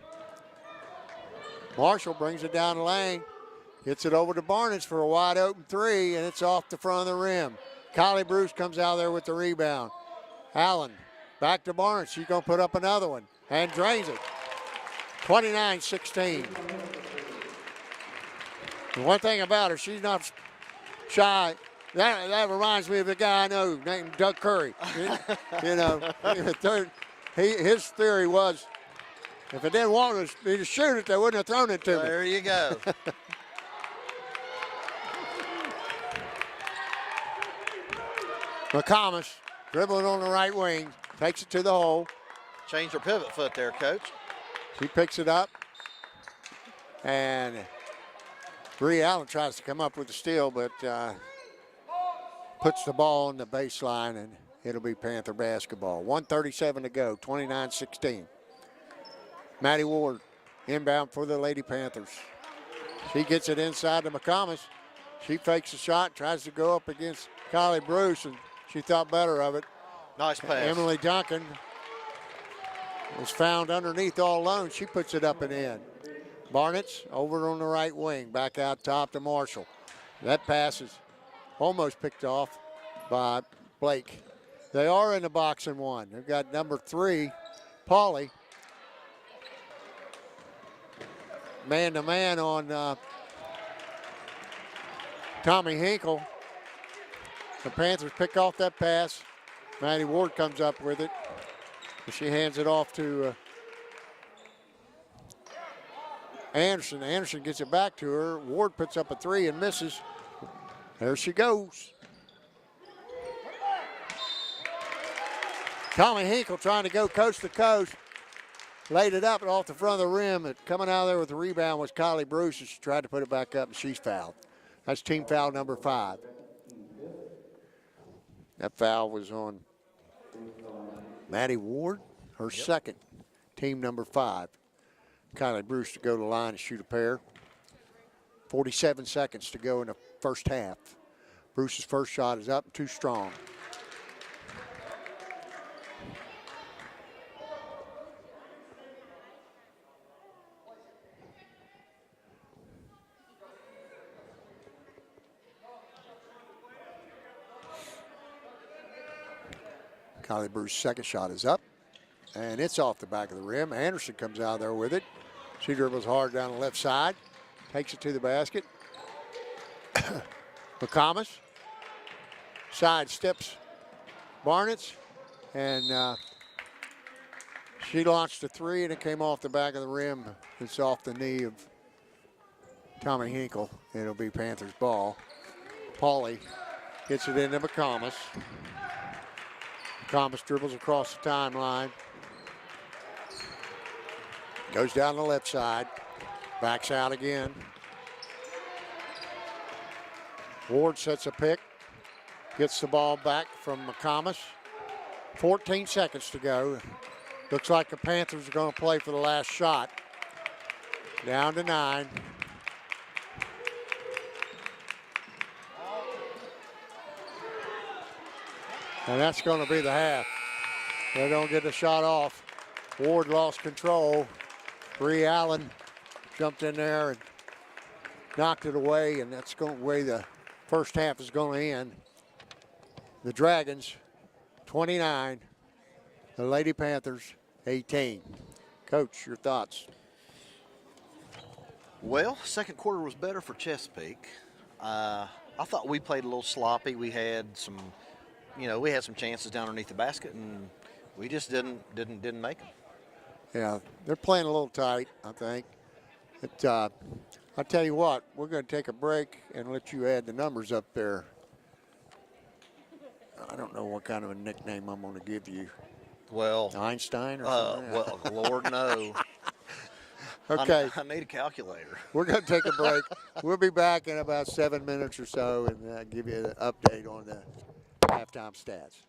Speaker 1: Marshall brings it down the lane, gets it over to Barnes for a wide open three, and it's off the front of the rim. Kylie Bruce comes out there with the rebound. Allen back to Barnes. She's going to put up another one and drains it. 29-16. The one thing about her, she's not shy. That reminds me of a guy I know named Doug Curry. You know, his theory was, if it didn't want me to shoot it, they wouldn't have thrown it to me.
Speaker 2: There you go.
Speaker 1: McComas dribbling on the right wing, takes it to the hole.
Speaker 2: Change her pivot foot there, Coach.
Speaker 1: She picks it up, and Bree Allen tries to come up with the steal, but puts the ball on the baseline, and it'll be Panther basketball. 1:37 to go, 29-16. Maddie Ward inbound for the Lady Panthers. She gets it inside to McComas. She fakes a shot, tries to go up against Kylie Bruce, and she thought better of it.
Speaker 2: Nice pass.
Speaker 1: Emily Duncan was found underneath all alone. She puts it up and in. Barnett's over on the right wing, back out top to Marshall. That pass is almost picked off by Blake. They are in the box and one. They've got number 3, Pauly, man-to-man on Tommy Hinkle. The Panthers pick off that pass. Maddie Ward comes up with it. She hands it off to Anderson. Anderson gets it back to her. Ward puts up a 3 and misses. There she goes. Tommy Hinkle trying to go coast to coast. Laid it up and off the front of the rim. And coming out of there with the rebound was Kylie Bruce, and she tried to put it back up, and she's fouled. That's team foul number 5. That foul was on Maddie Ward, her second, team number 5. Kylie Bruce to go to the line and shoot a pair. 47 seconds to go in the first half. Bruce's first shot is up, too strong. Kylie Bruce's second shot is up, and it's off the back of the rim. Anderson comes out there with it. She dribbles hard down the left side, takes it to the basket. McComas side steps Barnett's, and she launched a three, and it came off the back of the rim. It's off the knee of Tommy Hinkle. It'll be Panthers ball. Pauly gets it into McComas. McComas dribbles across the timeline. Goes down the left side. Backs out again. Ward sets a pick. Gets the ball back from McComas. 14 seconds to go. Looks like the Panthers are going to play for the last shot. Down to 9. And that's going to be the half. They don't get the shot off. Ward lost control. Bree Allen jumped in there and knocked it away, and that's going the way the first half is going to end. The Dragons, 29. The Lady Panthers, 18. Coach, your thoughts?
Speaker 2: Well, second quarter was better for Chesapeake. I thought we played a little sloppy. We had some, we had some chances down underneath the basket, and we just didn't make them.
Speaker 1: Yeah, they're playing a little tight, I think. But I'll tell you what, we're going to take a break and let you add the numbers up there. I don't know what kind of a nickname I'm going to give you.
Speaker 2: Well,
Speaker 1: Einstein or something?
Speaker 2: well, Lord, no.
Speaker 1: Okay.
Speaker 2: I need a calculator.
Speaker 1: We're going to take a break. We'll be back in about 7 minutes or so and give you an update on the halftime stats.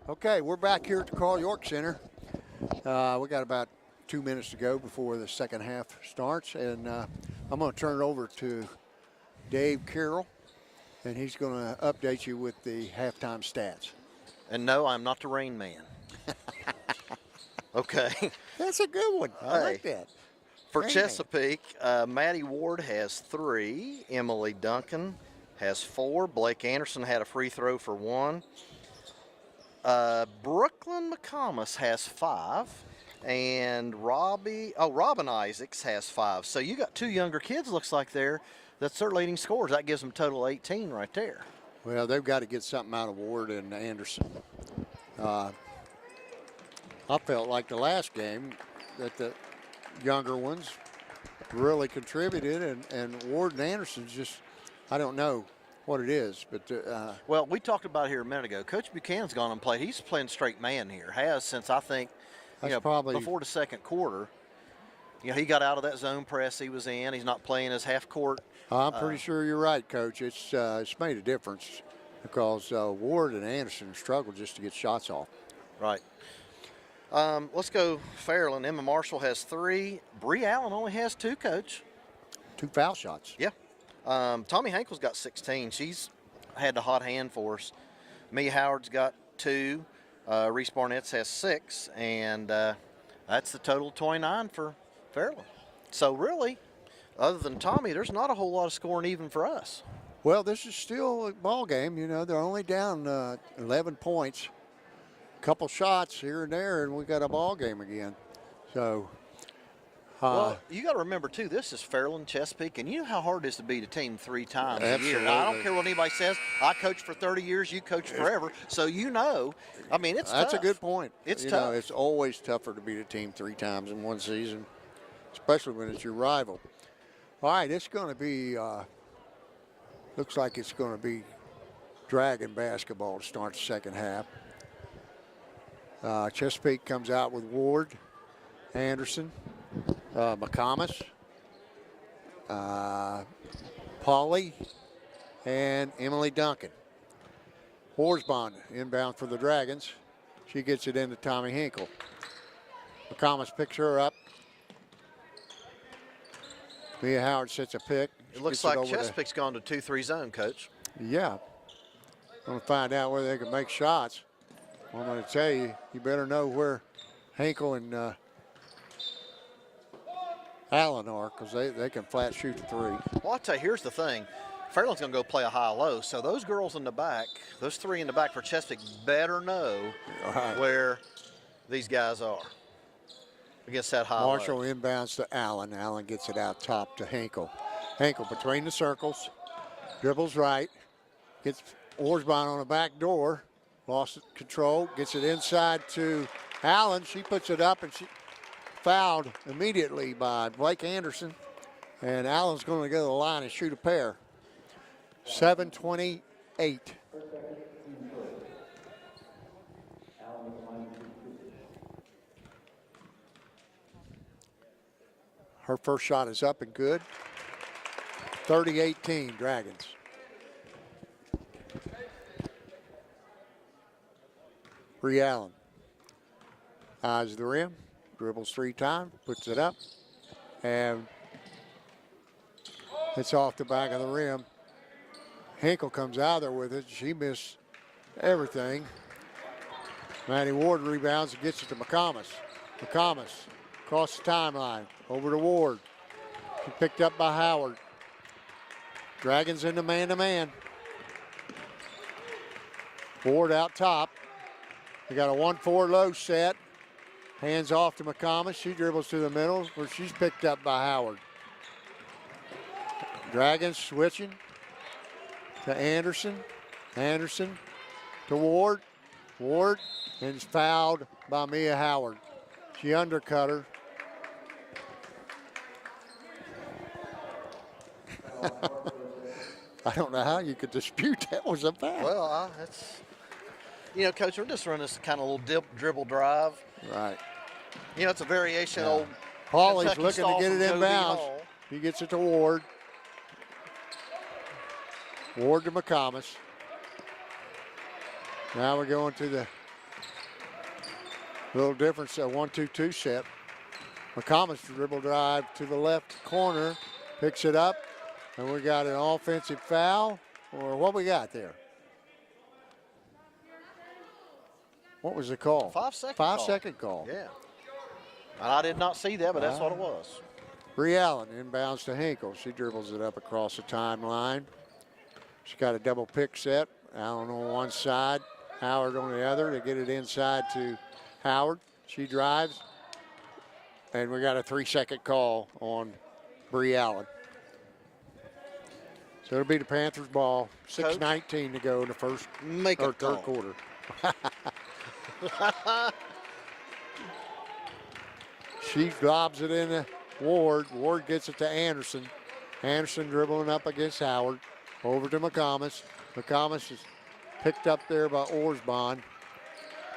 Speaker 1: Okay, we're back here at the Carl York Center. We got about 2 minutes to go before the second half starts, and I'm going to turn it over to Dave Carroll, and he's going to update you with the halftime stats.
Speaker 2: And no, I'm not the Rain Man. Okay.
Speaker 1: That's a good one. I like
Speaker 2: Hey.
Speaker 1: that.
Speaker 2: For
Speaker 1: Rain Man.
Speaker 2: Chesapeake, Maddie Ward has 3. Emily Duncan has 4. Blake Anderson had a free throw for 1. Brooklyn McComas has 5. And Robin Isaacs has 5. So you got 2 younger kids, looks like there. That's their leading scorers. That gives them a total of 18 right there.
Speaker 1: Well, they've got to get something out of Ward and Anderson. I felt like the last game that the younger ones really contributed, and Ward and Anderson just, I don't know what it is, but
Speaker 2: Well, we talked about it here a minute ago. Coach Buchanan's gone and played. He's playing straight man here. Has since I think,
Speaker 1: That's probably
Speaker 2: before the second quarter. He got out of that zone press he was in. He's not playing his half court.
Speaker 1: I'm pretty sure you're right, Coach. It's made a difference because Ward and Anderson struggled just to get shots off.
Speaker 2: Right. Let's go Fairland. Emma Marshall has 3. Bree Allen only has 2, Coach.
Speaker 1: 2 foul shots.
Speaker 2: Yeah. Tommy Hankel's got 16. She's had the hot hand for us. Mia Howard's got 2. Reese Barnett's has 6. And that's the total 29 for Fairland. So really, other than Tommy, there's not a whole lot of scoring even for us.
Speaker 1: Well, this is still a ball game. They're only down 11 points. Couple shots here and there, and we got a ball game again. So,
Speaker 2: well, you got to remember too. This is Fairland, Chesapeake, and you know how hard it is to beat a team 3 times a year. Now, I don't care what anybody says. I coached for 30 years. You coached forever, so I mean, it's
Speaker 1: that's
Speaker 2: tough.
Speaker 1: a good point.
Speaker 2: It's tough.
Speaker 1: It's always tougher to beat a team 3 times in one season, especially when it's your rival. All right, it's going to be. Looks like it's going to be Dragon basketball to start the second half. Chesapeake comes out with Ward, Anderson, McComas, Polly, and Emily Duncan. Horsbond inbound for the Dragons. She gets it into Tommy Hinkle. McComas picks her up. Mia Howard sets a pick.
Speaker 2: It looks like Chesapeake's gone to 2-3 zone, Coach.
Speaker 1: Yeah. Going to find out where they can make shots. I'm going to tell you, you better know where Hinkle and Allen are, because they can flat shoot the 3.
Speaker 2: Well, I'll tell you, here's the thing. Fairland's going to go play a high-low, so those girls in the back, those 3 in the back for Chesapeake, better know where these guys are against that high-low.
Speaker 1: Marshall inbounds to Allen. Allen gets it out top to Hinkle. Hinkle between the circles, dribbles right, gets Orsbon on the back door, lost control, gets it inside to Allen. She puts it up, and she fouled immediately by Blake Anderson. And Allen's going to go to the line and shoot a pair. 7:28. Her first shot is up and good. 30-18 Dragons. Bree Allen eyes the rim, dribbles 3 times, puts it up, and it's off the back of the rim. Hinkle comes out there with it. She missed everything. Maddie Ward rebounds and gets it to McComas. McComas across the timeline, over to Ward. She picked up by Howard. Dragons into man-to-man. Ward out top. They got a 1-4 low set. Hands off to McComas. She dribbles to the middle where she's picked up by Howard. Dragons switching to Anderson. Anderson to Ward. Ward and is fouled by Mia Howard. She undercut her. I don't know how you could dispute that was a foul.
Speaker 2: Well, that's, Coach, we're just running this kind of little dribble drive.
Speaker 1: Right.
Speaker 2: It's a variation of old
Speaker 1: Paulie's
Speaker 2: Kentucky
Speaker 1: looking to
Speaker 2: style
Speaker 1: get it
Speaker 2: from Joe
Speaker 1: inbounds.
Speaker 2: Hall.
Speaker 1: He gets it to Ward. Ward to McComas. Now we're going to the Little difference, a 1-2-2 set. McComas dribble drive to the left corner, picks it up, and we got an offensive foul, or what we got there? What was the call?
Speaker 2: 5-second
Speaker 1: Five
Speaker 2: call.
Speaker 1: second call.
Speaker 2: Yeah. And I did not see that, but that's what it was.
Speaker 1: Bree Allen inbounds to Hinkle. She dribbles it up across the timeline. She's got a double pick set. Allen on one side, Howard on the other. They get it inside to Howard. She drives. And we got a 3-second call on Bree Allen. So it'll be the Panthers' ball. 6:19 to go in the first or third quarter. She lobs it into Ward. Ward gets it to Anderson. Anderson dribbling up against Howard. Over to McComas. McComas is picked up there by Orsbon.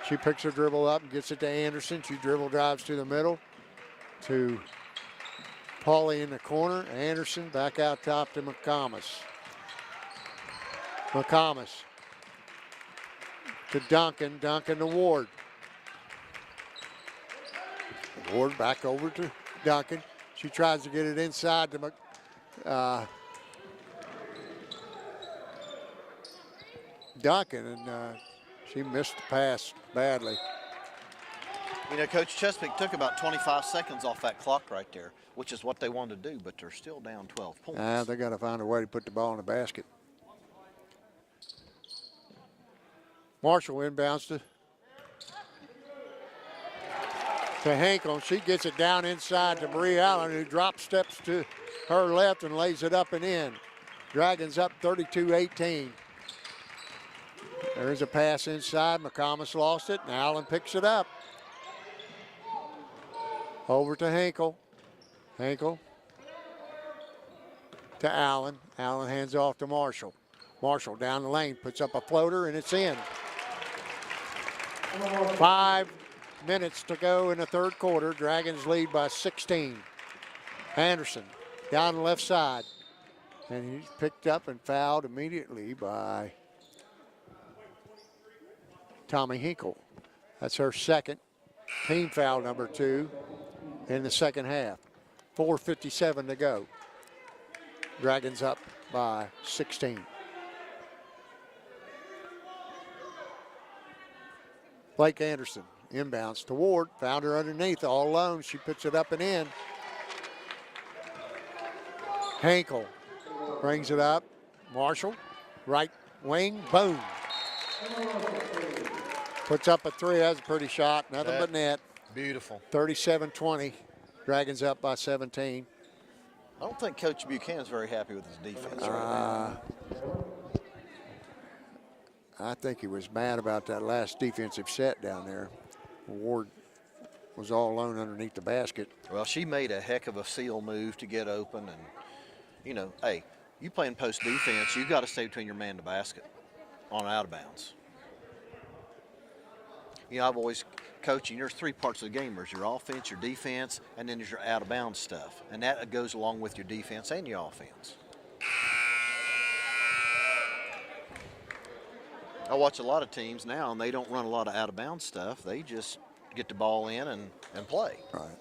Speaker 1: She picks her dribble up and gets it to Anderson. She dribble drives to the middle to Pauly in the corner. Anderson back out top to McComas. McComas to Duncan. Duncan to Ward. Ward back over to Duncan. She tries to get it inside to Duncan, and she missed the pass badly.
Speaker 2: You know, Coach, Chesapeake took about 25 seconds off that clock right there, which is what they wanted to do, but they're still down 12 points.
Speaker 1: They got to find a way to put the ball in the basket. Marshall inbounds to Hankel. She gets it down inside to Bree Allen, who drop steps to her left and lays it up and in. Dragons up 32-18. There's a pass inside. McComas lost it, and Allen picks it up. Over to Hankel. Hankel to Allen. Allen hands off to Marshall. Marshall down the lane, puts up a floater, and it's in. 5 minutes to go in the third quarter. Dragons lead by 16. Anderson down the left side. And he's picked up and fouled immediately by Tommy Hinkle. That's her second. Team foul number 2 in the second half. 4:57 to go. Dragons up by 16. Blake Anderson inbounds to Ward. Found her underneath all alone. She puts it up and in. Hankel brings it up. Marshall, right wing, boom. Puts up a 3. That's a pretty shot. Nothing but net.
Speaker 2: Beautiful.
Speaker 1: 37-20. Dragons up by 17.
Speaker 2: I don't think Coach Buchanan's very happy with his defense right now.
Speaker 1: I think he was mad about that last defensive set down there. Ward was all alone underneath the basket.
Speaker 2: Well, she made a heck of a seal move to get open, and, you know, hey, you playing post defense, you got to stay between your man and the basket on out of bounds. You know, I've always coaching, there's 3 parts of the game. There's your offense, your defense, and then there's your out of bounds stuff. And that goes along with your defense and your offense. I watch a lot of teams now, and they don't run a lot of out of bounds stuff. They just get the ball in and play.
Speaker 1: Right.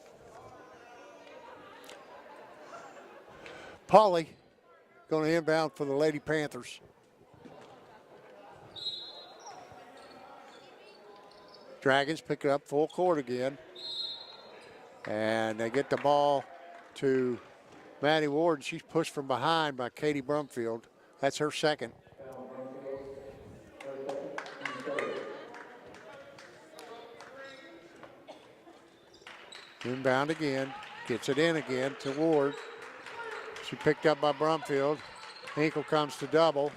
Speaker 1: Pauly going to inbound for the Lady Panthers. Dragons pick it up full court again. And they get the ball to Maddie Ward. She's pushed from behind by Katie Brumfield. That's her second. Inbound again. Gets it in again to Ward. She picked up by Brumfield. Hinkle comes to double.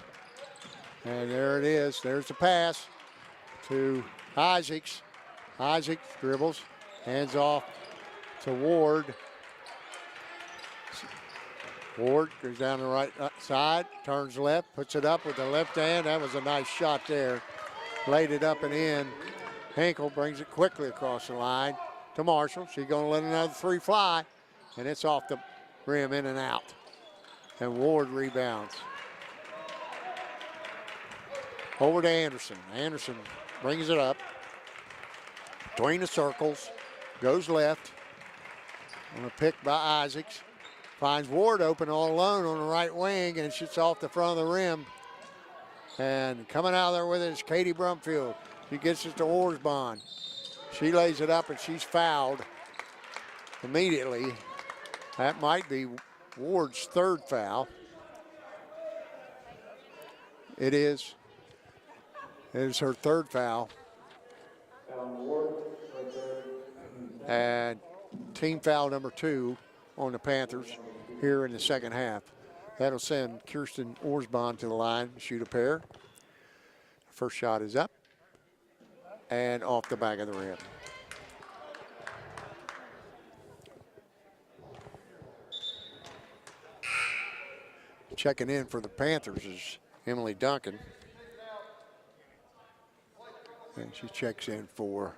Speaker 1: And there it is. There's the pass to Isaacs. Isaacs dribbles. Hands off to Ward. Ward goes down the right side. Turns left. Puts it up with the left hand. That was a nice shot there. Laid it up and in. Hinkle brings it quickly across the line to Marshall. She's going to let another 3 fly, and it's off the rim, in and out. And Ward rebounds. Over to Anderson. Anderson brings it up. between the circles, goes left. On a pick by Isaacs. Finds Ward open all alone on the right wing and shoots off the front of the rim. And coming out there with it is Katie Brumfield. She gets it to Orsbon. She lays it up and she's fouled immediately. That might be Ward's third foul. It is. It is her third foul. And team foul number 2 on the Panthers here in the second half. That'll send Kirsten Orsbon to the line to shoot a pair. First shot is up and off the back of the rim. Checking in for the Panthers is Emily Duncan. And she checks in for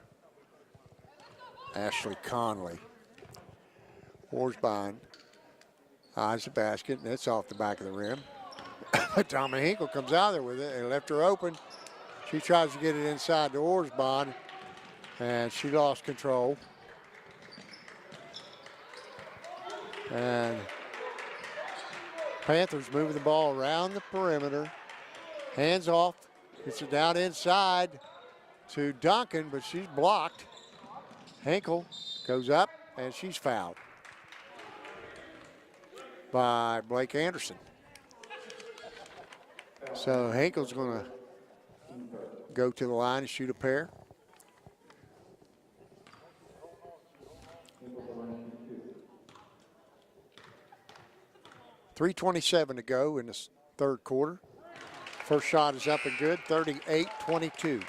Speaker 1: Ashley Conley. Orsbon eyes the basket, and it's off the back of the rim. Tommy Hinkle comes out there with it. They left her open. She tries to get it inside to Orsbon, and she lost control. And Panthers moving the ball around the perimeter. Hands off. Gets it down inside to Duncan, but she's blocked. Hinkle goes up, and she's fouled by Blake Anderson. So Hinkle's going to go to the line and shoot a pair. .327 to go in the third quarter. First shot is up and good, 38-22.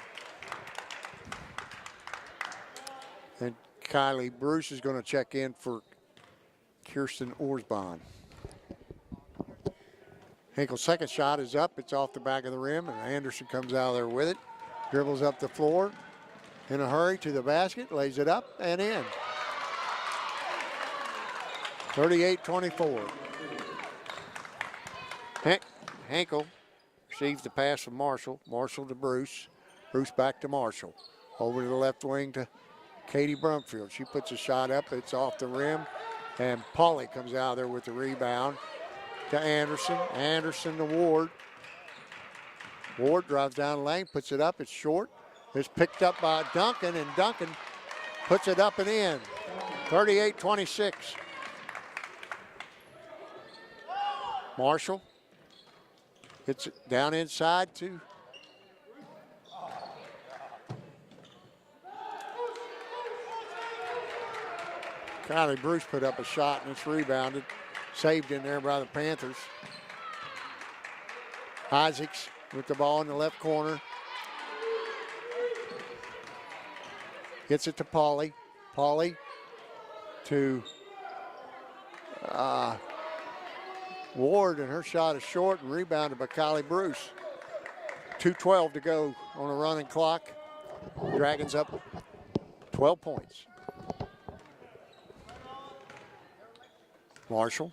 Speaker 1: And Kylie Bruce is going to check in for Kirsten Orsbon. Hinkle's second shot is up. It's off the back of the rim, and Anderson comes out there with it. Dribbles up the floor in a hurry to the basket, lays it up and in. 38-24. Hinkle receives the pass from Marshall. Marshall to Bruce. Bruce back to Marshall. Over to the left wing to Katie Brumfield. She puts a shot up. It's off the rim. And Pauly comes out there with the rebound to Anderson. Anderson to Ward. Ward drives down the lane, puts it up. It's short. It's picked up by Duncan, and Duncan puts it up and in. 38-26. Marshall gets it down inside to Kylie Bruce put up a shot, and it's rebounded. Saved in there by the Panthers. Isaacs with the ball in the left corner. Gets it to Pauly. Pauly to Ward, and her shot is short and rebounded by Kylie Bruce. 2:12 to go on a running clock. Dragons up 12 points. Marshall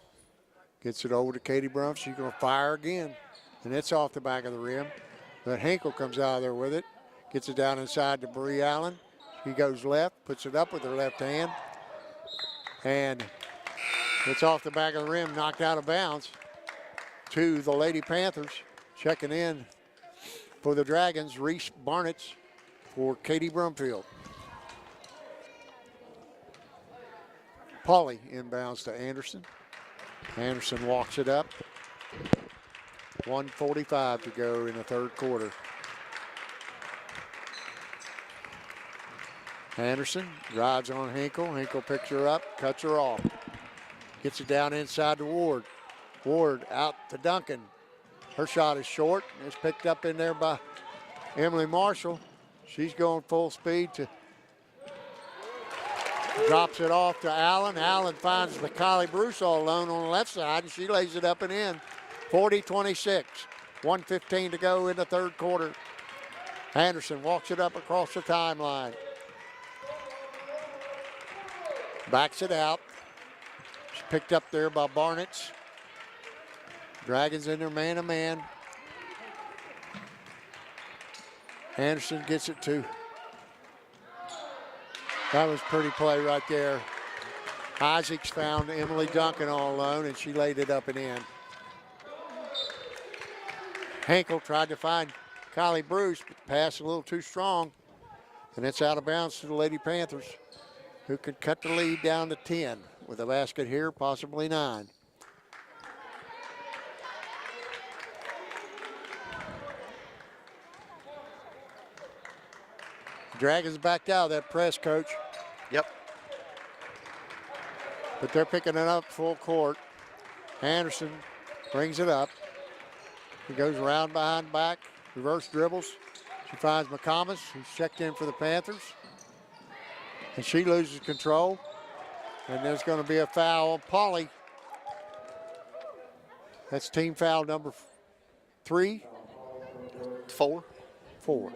Speaker 1: gets it over to Katie Brumf. She's going to fire again, and it's off the back of the rim. But Hinkle comes out of there with it. Gets it down inside to Bree Allen. She goes left, puts it up with her left hand. And it's off the back of the rim, knocked out of bounds to the Lady Panthers. Checking in for the Dragons, Reese Barnett for Katie Brumfield. Pauly inbounds to Anderson. Anderson walks it up. 1:45 to go in the third quarter. Anderson drives on Hinkle. Hinkle picks her up, cuts her off. Gets it down inside to Ward. Ward out to Duncan. Her shot is short. It's picked up in there by Emily Marshall. She's going full speed to drops it off to Allen. Allen finds the Kylie Bruce all alone on the left side, and she lays it up and in. 40-26. 1:15 to go in the third quarter. Anderson walks it up across the timeline. Backs it out. It's picked up there by Barnett. Dragons in their man-to-man. Anderson gets it to That was pretty play right there. Isaacs found Emily Duncan all alone, and she laid it up and in. Henkel tried to find Kylie Bruce, but the pass a little too strong, and it's out of bounds to the Lady Panthers, who could cut the lead down to 10 with a basket here, possibly 9. Dragons backed out of that press, Coach.
Speaker 2: Yep.
Speaker 1: But they're picking it up full court. Anderson brings it up. He goes around behind back, reverse dribbles. She finds McComas, who's checked in for the Panthers. And she loses control. And there's going to be a foul on Pauly. That's team foul number 3.
Speaker 2: 4.
Speaker 1: 4.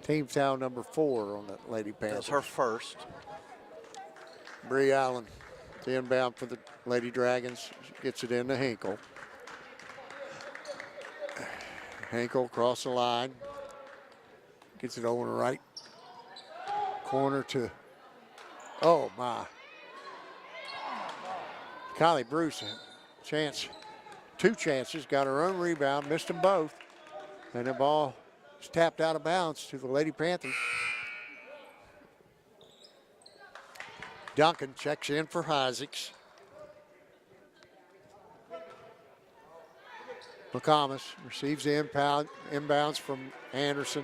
Speaker 1: Team foul number 4 on the Lady Panthers.
Speaker 2: That's her first.
Speaker 1: Bree Allen, the inbound for the Lady Dragons, gets it into Hinkle. Hinkle across the line, gets it over the right corner to, oh my. Kylie Bruce, two chances, got her own rebound, missed them both, and the ball is tapped out of bounds to the Lady Panthers. Duncan checks in for Isaacs. McComas receives the inbounds from Anderson.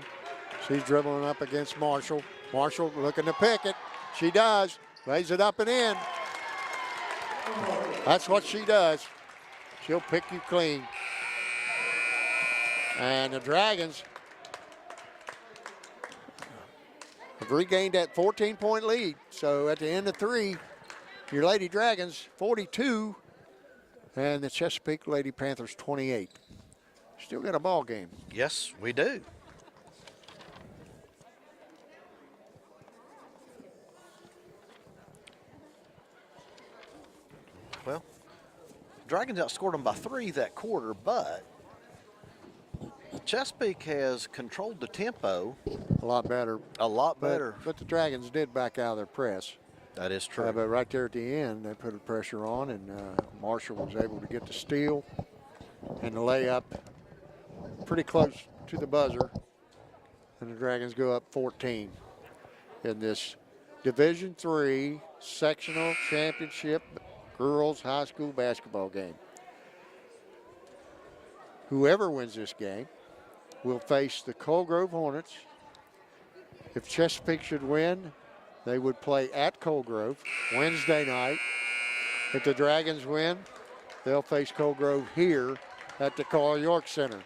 Speaker 1: She's dribbling up against Marshall. Marshall looking to pick it. She does. Lays it up and in. That's what she does. She'll pick you clean. And the Dragons have regained that 14-point lead. So at the end of 3, your Lady Dragons 42 and the Chesapeake Lady Panthers 28. Still got a ball game.
Speaker 2: Yes, we do. Well, Dragons outscored them by 3 that quarter, but Chesapeake has controlled the tempo
Speaker 1: A lot better.
Speaker 2: a lot better.
Speaker 1: But the Dragons did back out of their press.
Speaker 2: That is true.
Speaker 1: But right there at the end, they put the pressure on, and Marshall was able to get the steal and the layup pretty close to the buzzer. And the Dragons go up 14 in this Division III Sectional Championship girls high school basketball game. Whoever wins this game will face the Coal Grove Hornets. If Chesapeake should win, they would play at Coal Grove Wednesday night. If the Dragons win, they'll face Coal Grove here at the Carl York Center.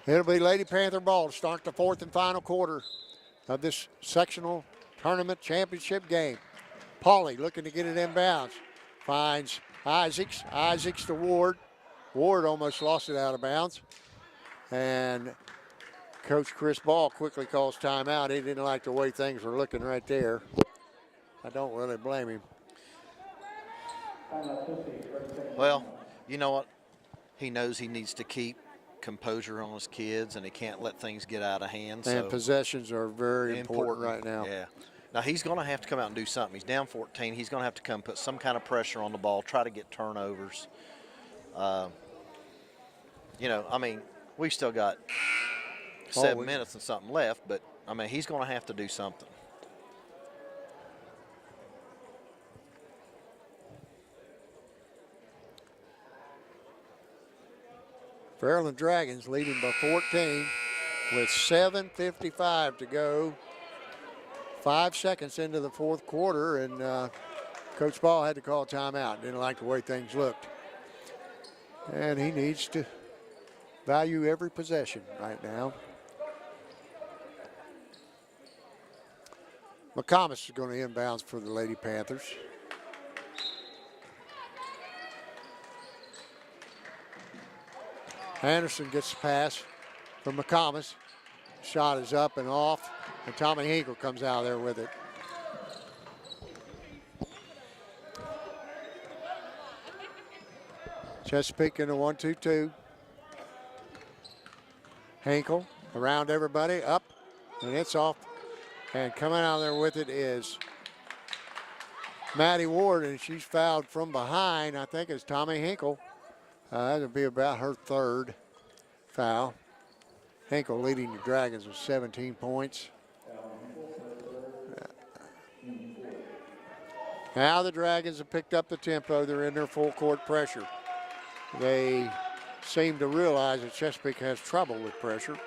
Speaker 1: It'll be Lady Panther ball to start the 4th and final quarter of this sectional tournament championship game. Pauly looking to get it inbounds. Finds Isaacs. Isaacs to Ward. Ward almost lost it out of bounds. And Coach Chris Ball quickly calls timeout. He didn't like the way things were looking right there. I don't really blame him.
Speaker 2: Well, you know what? He knows he needs to keep composure on his kids, and he can't let things get out of hand.
Speaker 1: And
Speaker 2: so
Speaker 1: possessions are very important right now.
Speaker 2: Yeah. Now, he's going to have to come out and do something. He's down 14. He's going to have to come put some kind of pressure on the ball, try to get turnovers. You know, I mean, we've still got 7 minutes and something left, but, I mean, he's going to have to do something.
Speaker 1: Fairland Dragons leading by 14 with 7:55 to go. 5 seconds into the 4th quarter, and Coach Ball had to call a timeout. Didn't like the way things looked. And he needs to value every possession right now. McComas is going to inbounds for the Lady Panthers. Anderson gets the pass from McComas. Shot is up and off, and Tommy Hinkle comes out of there with it. Chesapeake in the 1-2-2. Hinkle around everybody, up, and it's off. And coming out there with it is Maddie Ward, and she's fouled from behind. I think it's Tommy Hinkle. That'll be about her third foul. Hinkle leading the Dragons with 17 points. Now the Dragons have picked up the tempo. They're in their full court pressure. They seem to realize that Chesapeake has trouble with pressure.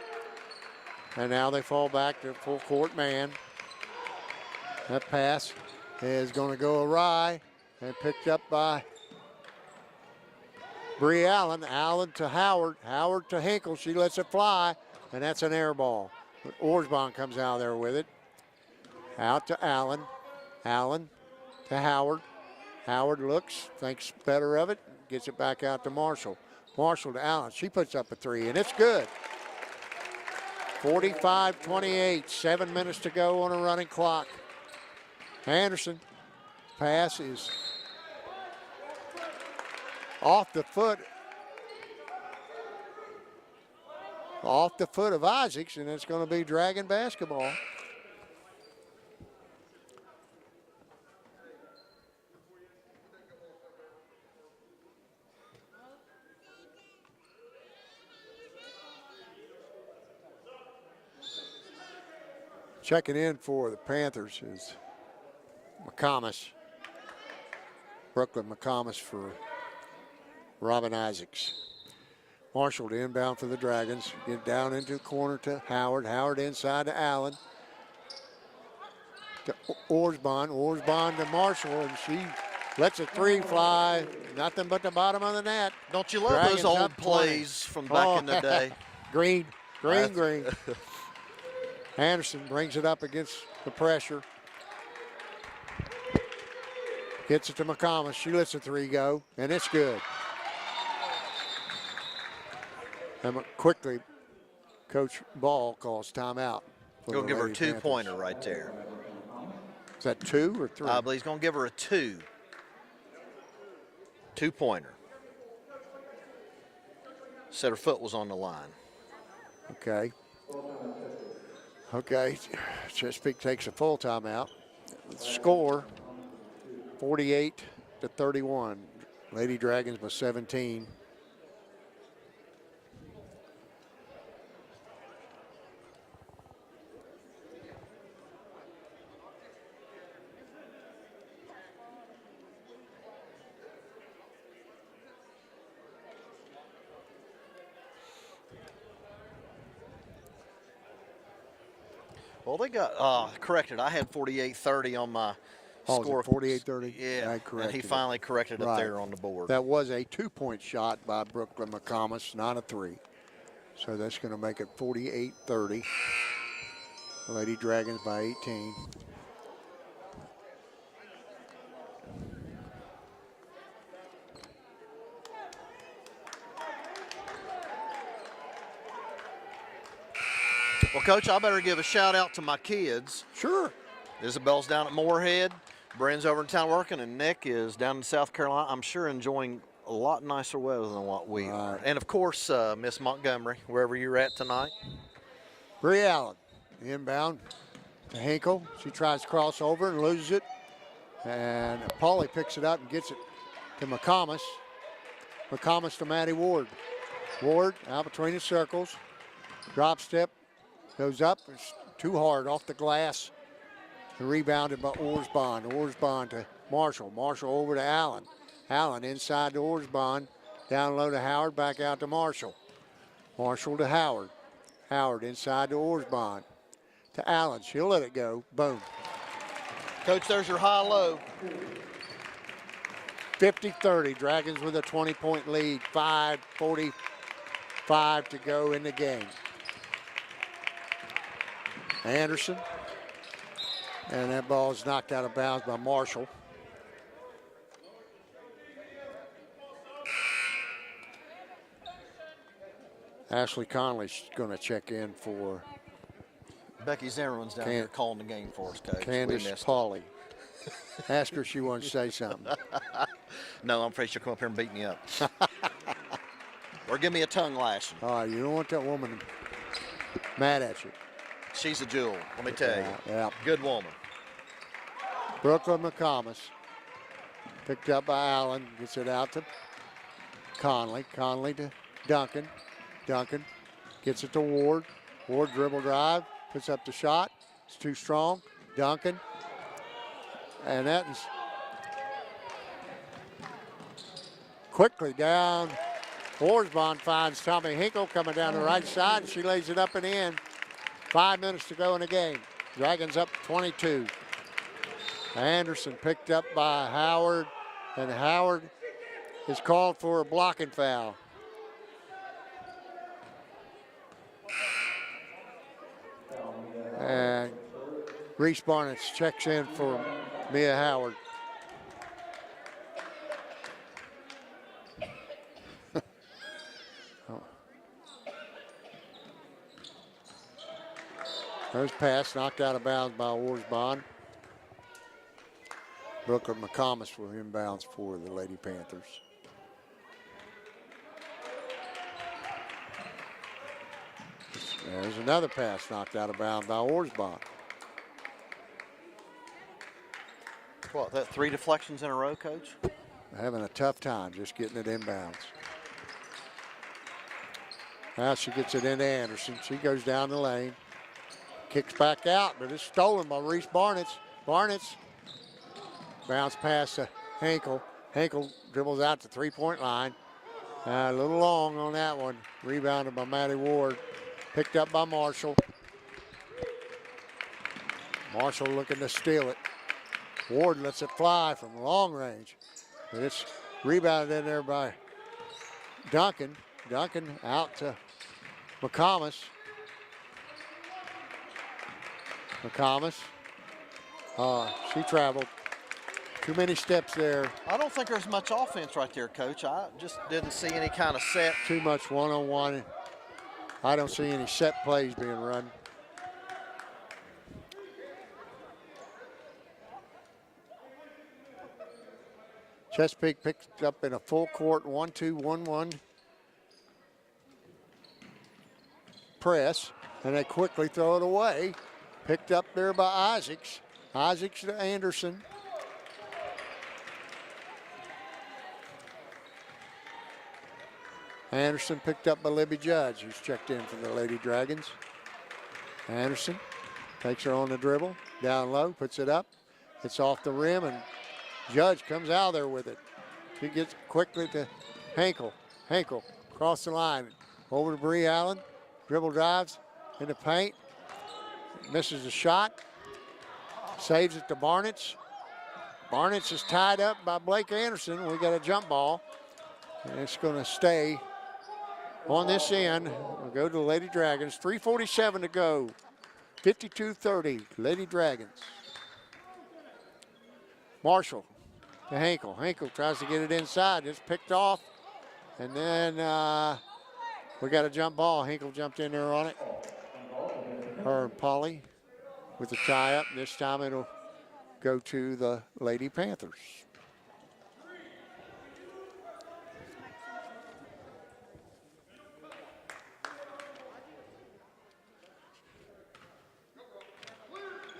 Speaker 1: And now they fall back to full court man. That pass is going to go awry and picked up by Bree Allen. Allen to Howard. Howard to Hinkle. She lets it fly, and that's an air ball. But Orsbon comes out there with it. Out to Allen. Allen to Howard. Howard looks, thinks better of it, gets it back out to Marshall. Marshall to Allen. She puts up a three, and it's good. 45-28, 7 minutes to go on a running clock. Anderson, pass is off the foot of Isaacs, and it's going to be Dragon basketball. Checking in for the Panthers is McComas. Brooklyn McComas for Robin Isaacs. Marshall to inbound for the Dragons. Get down into the corner to Howard. Howard inside to Allen. To Orsbon. Orsbon to Marshall, and she lets a three fly. Nothing but the bottom of the net.
Speaker 2: Don't you love
Speaker 1: Dragons
Speaker 2: those old
Speaker 1: up 20.
Speaker 2: plays from back in the day?
Speaker 1: Green. Anderson brings it up against the pressure. Gets it to McComas. She lets the three go, and it's good. And quickly, Coach Ball calls timeout.
Speaker 2: Go give her a two-pointer right there.
Speaker 1: Is that 2 or 3?
Speaker 2: I believe he's going to give her a 2. Two-pointer. Said her foot was on the line.
Speaker 1: Okay. Chesapeake takes a full timeout. Score 48-31. Lady Dragons with 17.
Speaker 2: Well, they got corrected. I had 48-30 on my score.
Speaker 1: 48-30?
Speaker 2: Yeah,
Speaker 1: I corrected
Speaker 2: and he
Speaker 1: it.
Speaker 2: finally corrected it
Speaker 1: Right.
Speaker 2: there on the board.
Speaker 1: That was a 2-point shot by Brooklyn McComas, not a 3. So that's going to make it 48-30. Lady Dragons by 18.
Speaker 2: Well, Coach, I better give a shout out to my kids.
Speaker 1: Sure.
Speaker 2: Isabel's down at Moorhead, Bryn's over in town working, and Nick is down in South Carolina. I'm sure enjoying a lot nicer weather than what we are. And, of course, Miss Montgomery, wherever you're at tonight.
Speaker 1: Bree Allen, inbound to Hinkle. She tries to cross over and loses it. And Pauly picks it up and gets it to McComas. McComas to Maddie Ward. Ward out between the circles. Drop step. Goes up, it's too hard off the glass. And rebounded by Orsbon. Orsbon to Marshall. Marshall over to Allen. Allen inside to Orsbon. Down low to Howard, back out to Marshall. Marshall to Howard. Howard inside to Orsbon. To Allen, she'll let it go. Boom.
Speaker 2: Coach, there's your high-low.
Speaker 1: 50-30, Dragons with a 20-point lead. 5:45 to go in the game. Anderson, and that ball is knocked out of bounds by Marshall. Ashley Conley's going to check in for
Speaker 2: Becky Zimmerman's down here calling the game for us, Coach.
Speaker 1: Candace Pauly. Ask her if she wants to say something.
Speaker 2: No, I'm afraid she'll come up here and beat me up. or give me a tongue lashing.
Speaker 1: You don't want that woman mad at you.
Speaker 2: She's a jewel, let me tell you.
Speaker 1: Yeah.
Speaker 2: Good woman.
Speaker 1: Brooklyn McComas. Picked up by Allen. Gets it out to Conley. Conley to Duncan. Duncan gets it to Ward. Ward dribble drive. Puts up the shot. It's too strong. Duncan. And that is quickly down. Orsbon finds Tommy Hinkle coming down the right side. And she lays it up and in. 5 minutes to go in the game. Dragons up 22. Anderson picked up by Howard. And Howard is called for a blocking foul. And Reese Barnett checks in for Mia Howard. There's pass knocked out of bounds by Orsbon. Brooklyn McComas will inbounds for the Lady Panthers. There's another pass knocked out of bounds by Orsbon.
Speaker 2: What, that 3 deflections in a row, Coach?
Speaker 1: Having a tough time just getting it inbounds. Now she gets it into Anderson. She goes down the lane. Kicks back out, but it's stolen by Reese Barnett. Barnett bounce pass to Hinkle. Hinkle dribbles out to three-point line. A little long on that one. Rebounded by Maddie Ward. Picked up by Marshall. Marshall looking to steal it. Ward lets it fly from long range. But it's rebounded in there by Duncan. Duncan out to McComas. McComas. She traveled. Too many steps there.
Speaker 2: I don't think there's much offense right there, Coach. I just didn't see any kind of set.
Speaker 1: Too much one-on-one. I don't see any set plays being run. Chesapeake picked up in a full court 1-2-1-1 press, and they quickly throw it away. Picked up there by Isaacs. Isaacs to Anderson. Anderson picked up by Libby Judge, who's checked in for the Lady Dragons. Anderson takes her on the dribble, down low, puts it up. It's off the rim, and Judge comes out there with it. She gets quickly to Hinkle. Hinkle across the line, over to Bree Allen. Dribble drives in the paint. Misses the shot. Saves it to Barnett. Barnett is tied up by Blake Anderson. We got a jump ball. And it's going to stay on this end. We'll go to the Lady Dragons. 3:47 to go. 52-30, Lady Dragons. Marshall to Hinkle. Hinkle tries to get it inside. It's picked off. And then we got a jump ball. Hinkle jumped in there on it. Her and Polly with the tie up. This time it'll go to the Lady Panthers.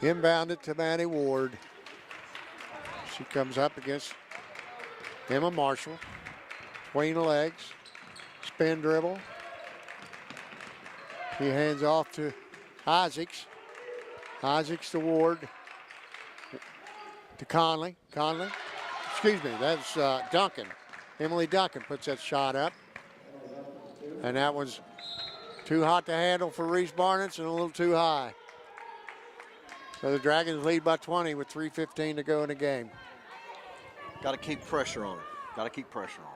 Speaker 1: Inbounded to Maddie Ward. She comes up against Emma Marshall. Between the legs. Spin dribble. He hands off to Isaacs. Isaacs to Ward. To Conley. Conley. Excuse me, that's Duncan. Emily Duncan puts that shot up. And that was too hot to handle for Reese Barnett and a little too high. So the Dragons lead by 20 with 3:15 to go in the game.
Speaker 2: Got to keep pressure on her. Got to keep pressure on her.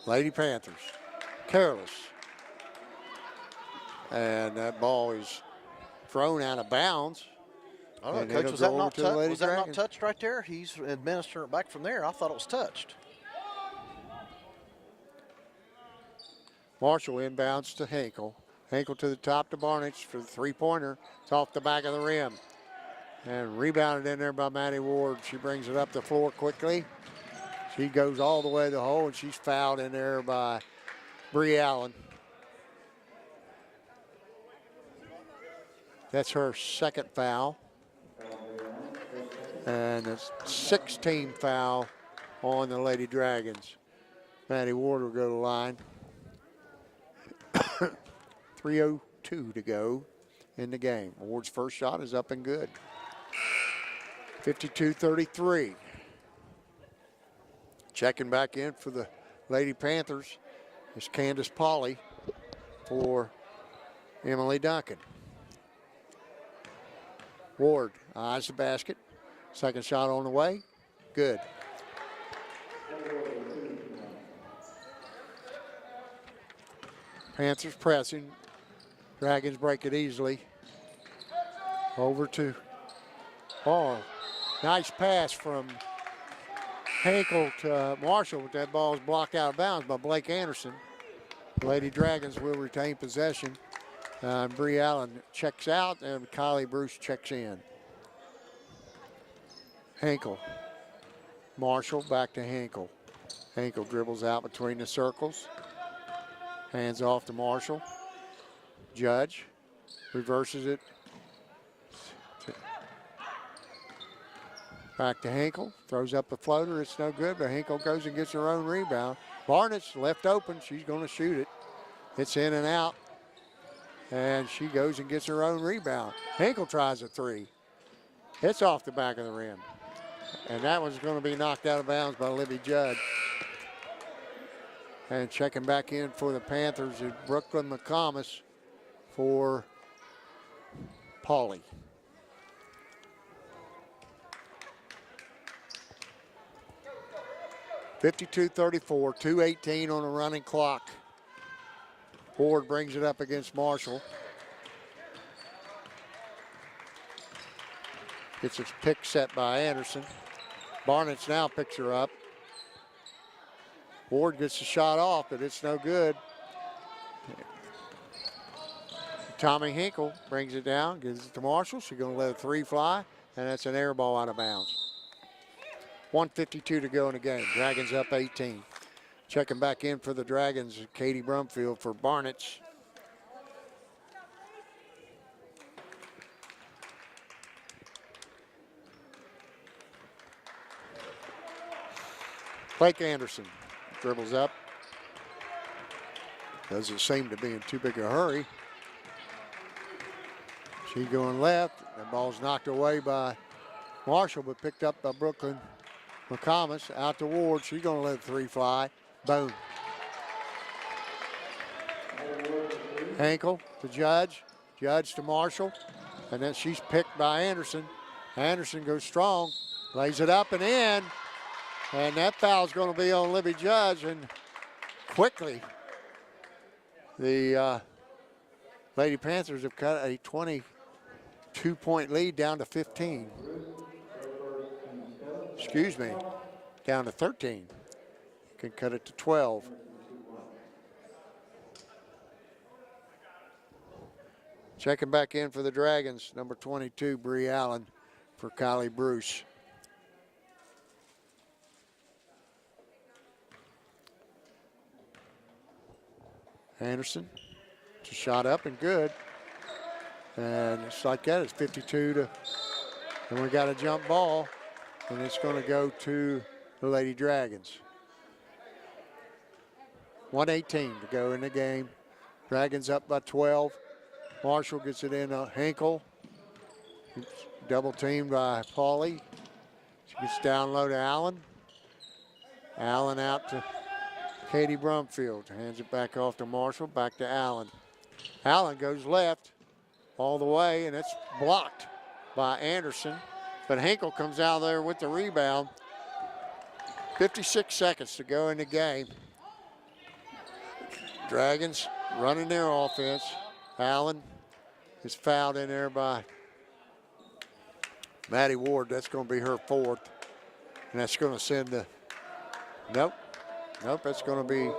Speaker 1: Lady Panthers, careless. And that ball is thrown out of bounds.
Speaker 2: I don't know, Coach, was that not touched right there? He's administering it back from there. I thought it was touched.
Speaker 1: Marshall inbounds to Hinkle. Hinkle to the top to Barnett for the three-pointer. It's off the back of the rim. And rebounded in there by Maddie Ward. She brings it up the floor quickly. She goes all the way to the hole, and she's fouled in there by Bree Allen. That's her second foul. And a 16th foul on the Lady Dragons. Maddie Ward will go to the line. 3:02 to go in the game. Ward's first shot is up and good. 52-33. Checking back in for the Lady Panthers is Candace Pauley for Emily Duncan. Ward eyes the basket. Second shot on the way. Good. Panthers pressing. Dragons break it easily. Over to, nice pass from Hankel to Marshall, but that ball is blocked out of bounds by Blake Anderson. Lady Dragons will retain possession. Bree Allen checks out, and Kylie Bruce checks in. Hankel. Marshall back to Hankel. Hankel dribbles out between the circles. Hands off to Marshall. Judge reverses it. Back to Hankel. Throws up a floater. It's no good, but Hankel goes and gets her own rebound. Barnett's left open. She's going to shoot it. It's in and out. And she goes and gets her own rebound. Hankel tries a three. It's off the back of the rim. And that was going to be knocked out of bounds by Libby Judd. And checking back in for the Panthers is Brooklyn McComas for Pauley. (52-34), 2:18 on the running clock. Ward brings it up against Marshall. Gets a pick set by Anderson. Barnett's now picks her up. Ward gets the shot off, but it's no good. Tommy Hinkle brings it down, gives it to Marshall. She's going to let a three fly, and that's an air ball out of bounds. 1:52 to go in the game. Dragons up 18. Checking back in for the Dragons, Katie Brumfield for Barnett's. Blake Anderson dribbles up. Doesn't seem to be in too big a hurry. She's going left. The ball's knocked away by Marshall, but picked up by Brooklyn McComas. Out to Ward. She's going to let the three fly. Boom. Hankel to Judge. Judge to Marshall. And then she's picked by Anderson. Anderson goes strong. Lays it up and in. And that foul's going to be on Libby Judge. And quickly, the Lady Panthers have cut a 22-point lead down to 15. Excuse me, down to 13. Can cut it to 12. Checking back in for the Dragons, number 22, Bree Allen for Kylie Bruce. Anderson, just shot up and good. And it's like that, it's 52 to, and we got a jump ball, and it's going to go to the Lady Dragons. 1:18 to go in the game. Dragons up by 12. Marshall gets it in Hankel. It's double teamed by Pauley. She gets down low to Allen. Allen out to Katie Brumfield. Hands it back off to Marshall, back to Allen. Allen goes left all the way, and it's blocked by Anderson. But Hankel comes out there with the rebound. 56 seconds to go in the game. Dragons running their offense. Allen is fouled in there by Maddie Ward. That's going to be her fourth. And that's going to send the, nope, that's going to be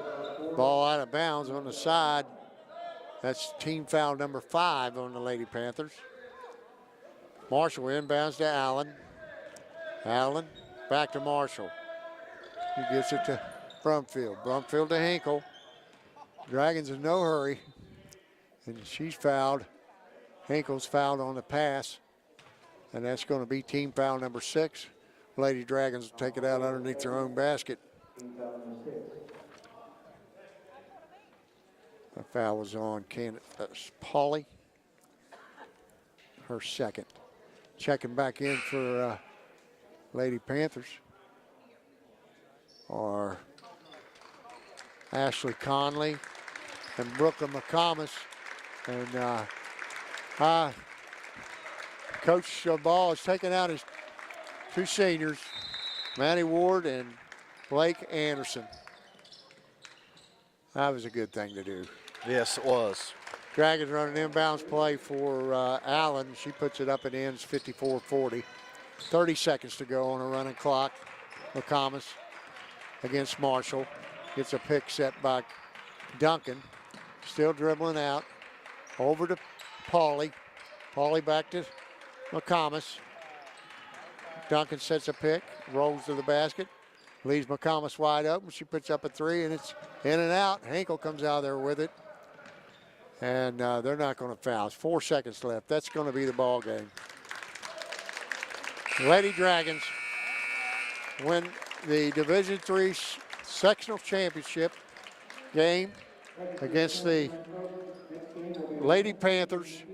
Speaker 1: ball out of bounds on the side. That's team foul number 5 on the Lady Panthers. Marshall inbounds to Allen. Allen back to Marshall. He gets it to Brumfield. Brumfield to Hinkle. Dragons in no hurry. And she's fouled. Hinkle's fouled on the pass. And that's going to be team foul number 6. Lady Dragons will take it out underneath their own basket. The foul was on Polly. Her second. Checking back in for Lady Panthers are Ashley Conley and Brooklyn McComas. And Coach Ball has taken out his 2 seniors, Maddie Ward and Blake Anderson. That was a good thing to do.
Speaker 2: Yes, it was.
Speaker 1: Dragons running inbounds play for Allen. She puts it up and ends 54-40. 30 seconds to go on a running clock. McComas against Marshall. Gets a pick set by Duncan. Still dribbling out. Over to Pauly. Pauly back to McComas. Duncan sets a pick. Rolls to the basket. Leaves McComas wide open. She puts up a 3, and it's in and out. Hinkle comes out there with it. And they're not going to foul. It's 4 seconds left. That's going to be the ball game. Lady Dragons win the Division III Sectional Championship game against the Lady Panthers,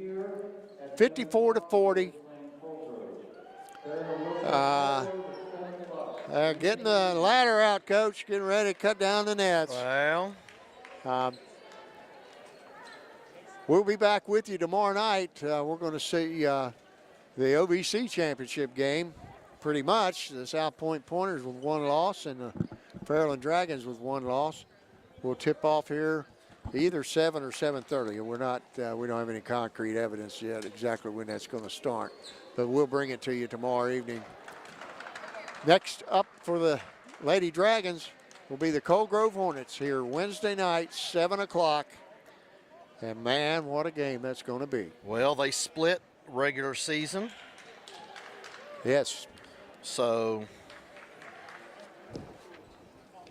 Speaker 1: 54-40. Getting the ladder out, Coach. Getting ready to cut down the nets.
Speaker 2: Well,
Speaker 1: we'll be back with you tomorrow night. We're going to see the OVC championship game, pretty much. The South Point Pointers with 1 loss and the Fairland Dragons with 1 loss. We'll tip off here either 7 or 7:30. We're not, we don't have any concrete evidence yet exactly when that's going to start, but we'll bring it to you tomorrow evening. Next up for the Lady Dragons will be the Cold Grove Hornets here Wednesday night, 7 o'clock. And man, what a game that's going to be.
Speaker 2: well, they split regular season,
Speaker 1: Yes.
Speaker 2: so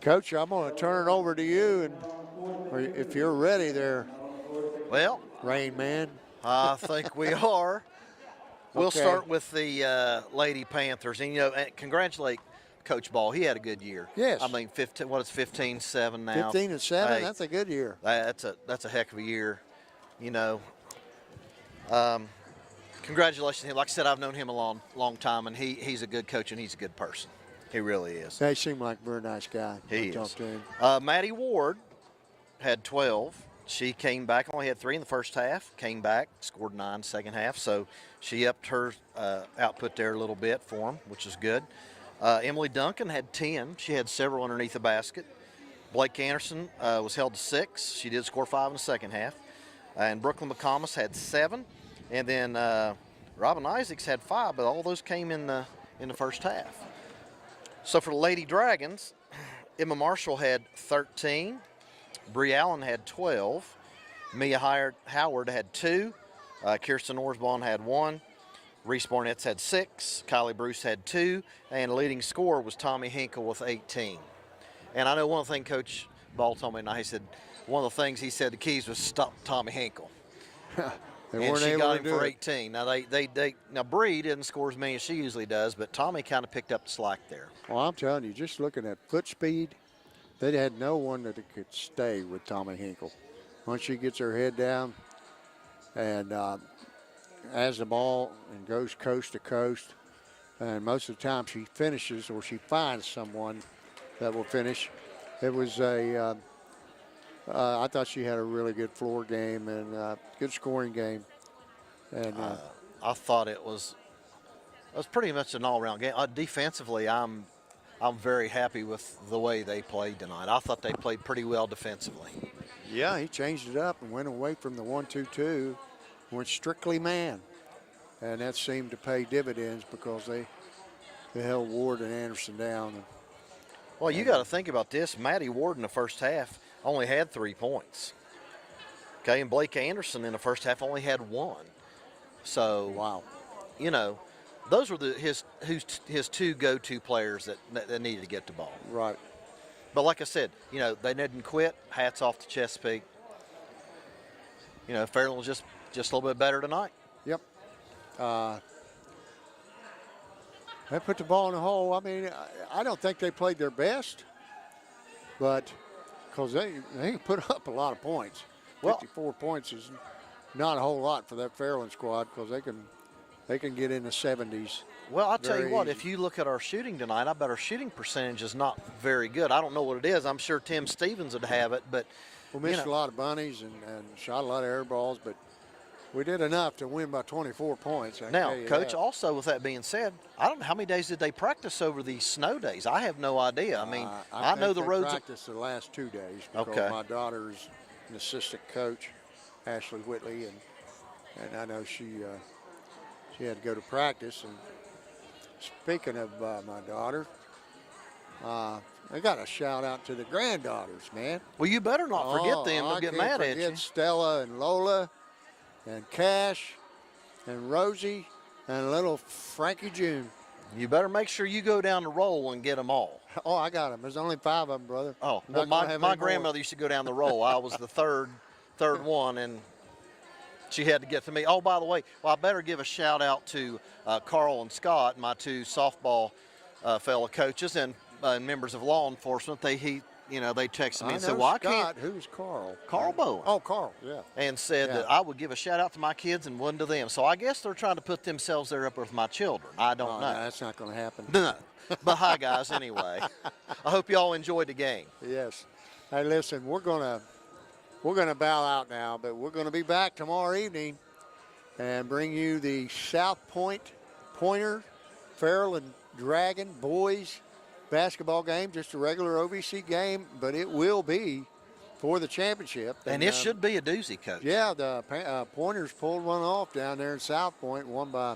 Speaker 1: Coach, I'm going to turn it over to you, and or if you're ready there,
Speaker 2: well,
Speaker 1: Rain Man.
Speaker 2: I think we are. We'll
Speaker 1: Okay.
Speaker 2: start with the Lady Panthers, and and congratulate Coach Ball. He had a good year.
Speaker 1: Yes.
Speaker 2: I mean, 15. What is 15-7 now?
Speaker 1: 15-7,
Speaker 2: Hey,
Speaker 1: that's a good year.
Speaker 2: That's a heck of a year, Congratulations to him. Like I said, I've known him a long time, and he's a good coach and he's a good person. He really is.
Speaker 1: They seem like a very nice guy.
Speaker 2: He
Speaker 1: I talked
Speaker 2: is.
Speaker 1: to him.
Speaker 2: Maddie Ward had 12. She came back, only had 3 in the first half, came back, scored 9 second half. So she upped her output there a little bit for them, which is good. Emily Duncan had 10. She had several underneath the basket. Blake Anderson was held to 6. She did score 5 in the second half. And Brooklyn McComas had 7. And then Robin Isaacs had 5, but all those came in the first half. So for the Lady Dragons, Emma Marshall had 13. Bree Allen had 12. Mia Howard had 2. Kirsten Orsbaum had 1. Reese Barnett's had 6. Kylie Bruce had 2. And the leading scorer was Tommy Hinkle with 18. And I know one thing Coach Ball told me tonight, he said one of the things he said the keys was stop Tommy Hinkle.
Speaker 1: They
Speaker 2: And
Speaker 1: weren't
Speaker 2: she
Speaker 1: able
Speaker 2: got
Speaker 1: to
Speaker 2: him
Speaker 1: do
Speaker 2: for
Speaker 1: it.
Speaker 2: 18. Now Bree didn't score as many as she usually does, but Tommy kind of picked up the slack there.
Speaker 1: Well, I'm telling you, just looking at foot speed, they had no one that could stay with Tommy Hinkle. Once she gets her head down and has the ball and goes coast to coast, and most of the time she finishes or she finds someone that will finish. It was I thought she had a really good floor game and good scoring game. And
Speaker 2: I thought it was pretty much an all-around game. Defensively, I'm very happy with the way they played tonight. I thought they played pretty well defensively.
Speaker 1: yeah, he changed it up and went away from the 1-2-2, went strictly man. And that seemed to pay dividends because they held Ward and Anderson down.
Speaker 2: Well, you got to think about this. Maddie Ward in the first half only had 3 points. Okay, and Blake Anderson in the first half only had 1. So
Speaker 1: Wow.
Speaker 2: you know, those were his two go-to players that needed to get the ball.
Speaker 1: Right.
Speaker 2: But like I said, you know, they didn't quit. Hats off to Chesapeake. You know, Fairland was just a little bit better tonight.
Speaker 1: Yep. They put the ball in the hole. I mean, I don't think they played their best, but because they put up a lot of points.
Speaker 2: Well,
Speaker 1: 54 points is not a whole lot for that Fairland squad because they can get in the 70s.
Speaker 2: Well, I'll tell you what,
Speaker 1: easy.
Speaker 2: if you look at our shooting tonight, I bet our shooting percentage is not very good. I don't know what it is. I'm sure Tim Stevens would have it, but
Speaker 1: We missed a lot of bunnies and shot a lot of air balls, but we did enough to win by 24 points. I can
Speaker 2: now,
Speaker 1: tell you
Speaker 2: Coach,
Speaker 1: that.
Speaker 2: also with that being said, I don't know how many days did they practice over these snow days. I have no idea. I mean, I know the roads.
Speaker 1: I practiced the last 2 days because
Speaker 2: Okay.
Speaker 1: my daughter's an assistant coach, Ashley Whitley, and I know she had to go to practice. And speaking of my daughter, I got a shout out to the granddaughters, man.
Speaker 2: Well, you better not forget them. They'll get mad at you.
Speaker 1: Stella and Lola and Cash and Rosie and little Frankie June.
Speaker 2: You better make sure you go down the roll and get them all.
Speaker 1: Oh, I got them. There's only 5 of them, brother.
Speaker 2: Oh,
Speaker 1: I'm
Speaker 2: well,
Speaker 1: not gonna have
Speaker 2: my
Speaker 1: any more.
Speaker 2: grandmother used to go down the roll. I was the third one, and she had to get to me. Oh, by the way, well, I better give a shout out to Carl and Scott, my two softball fellow coaches and members of law enforcement. They texted me and said, "Well, I can't."
Speaker 1: Who's Carl?
Speaker 2: Carl Bowen.
Speaker 1: Oh, Carl. Yeah.
Speaker 2: And said that I would give a shout out to my kids and one to them. So I guess they're trying to put themselves there up with my children. I don't know.
Speaker 1: No, that's not going to happen.
Speaker 2: No. But hi, guys, anyway. I hope you all enjoyed the game.
Speaker 1: Yes. Hey, listen, we're gonna bow out now, but we're gonna be back tomorrow evening and bring you the South Point Pointer Fairland Dragon boys basketball game, just a regular OVC game, but it will be for the championship.
Speaker 2: And it should be a doozy, Coach.
Speaker 1: Yeah, the Pointers pulled one off down there in South Point, won by,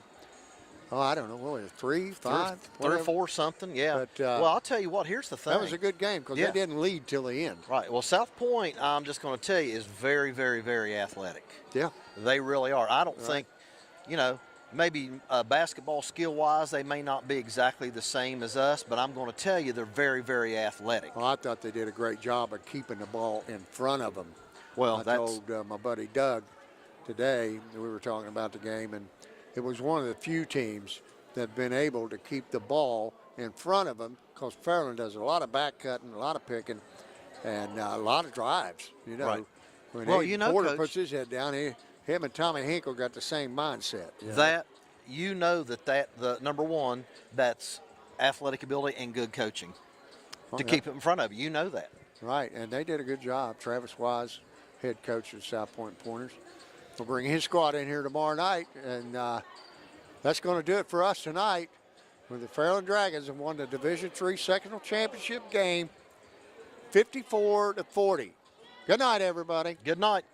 Speaker 1: I don't know, what was it, 3, 5?
Speaker 2: 3 or 4 something, yeah.
Speaker 1: But,
Speaker 2: well, I'll tell you what, here's the thing.
Speaker 1: That was a good game because they didn't lead till the end.
Speaker 2: Right. Well, South Point, I'm just going to tell you, is very, very, very athletic.
Speaker 1: Yeah.
Speaker 2: They really are. I don't think, maybe basketball skill-wise, they may not be exactly the same as us, but I'm going to tell you they're very, very athletic.
Speaker 1: Well, I thought they did a great job of keeping the ball in front of them.
Speaker 2: Well,
Speaker 1: I told my buddy Doug today, we were talking about the game, and it was one of the few teams that have been able to keep the ball in front of them because Fairland does a lot of back cutting, a lot of picking, and a lot of drives.
Speaker 2: Right.
Speaker 1: When
Speaker 2: Well,
Speaker 1: Aiden Porter
Speaker 2: Coach,
Speaker 1: puts his head down, him and Tommy Hinkle got the same mindset.
Speaker 2: That the number one, that's athletic ability and good coaching to keep it in front of you. You know that.
Speaker 1: Right, and they did a good job. Travis Wise, head coach of South Point Pointers, will bring his squad in here tomorrow night, and that's going to do it for us tonight. When the Fairland Dragons have won the Division III Sectional Championship game, 54-40. Good night, everybody.
Speaker 2: Good night.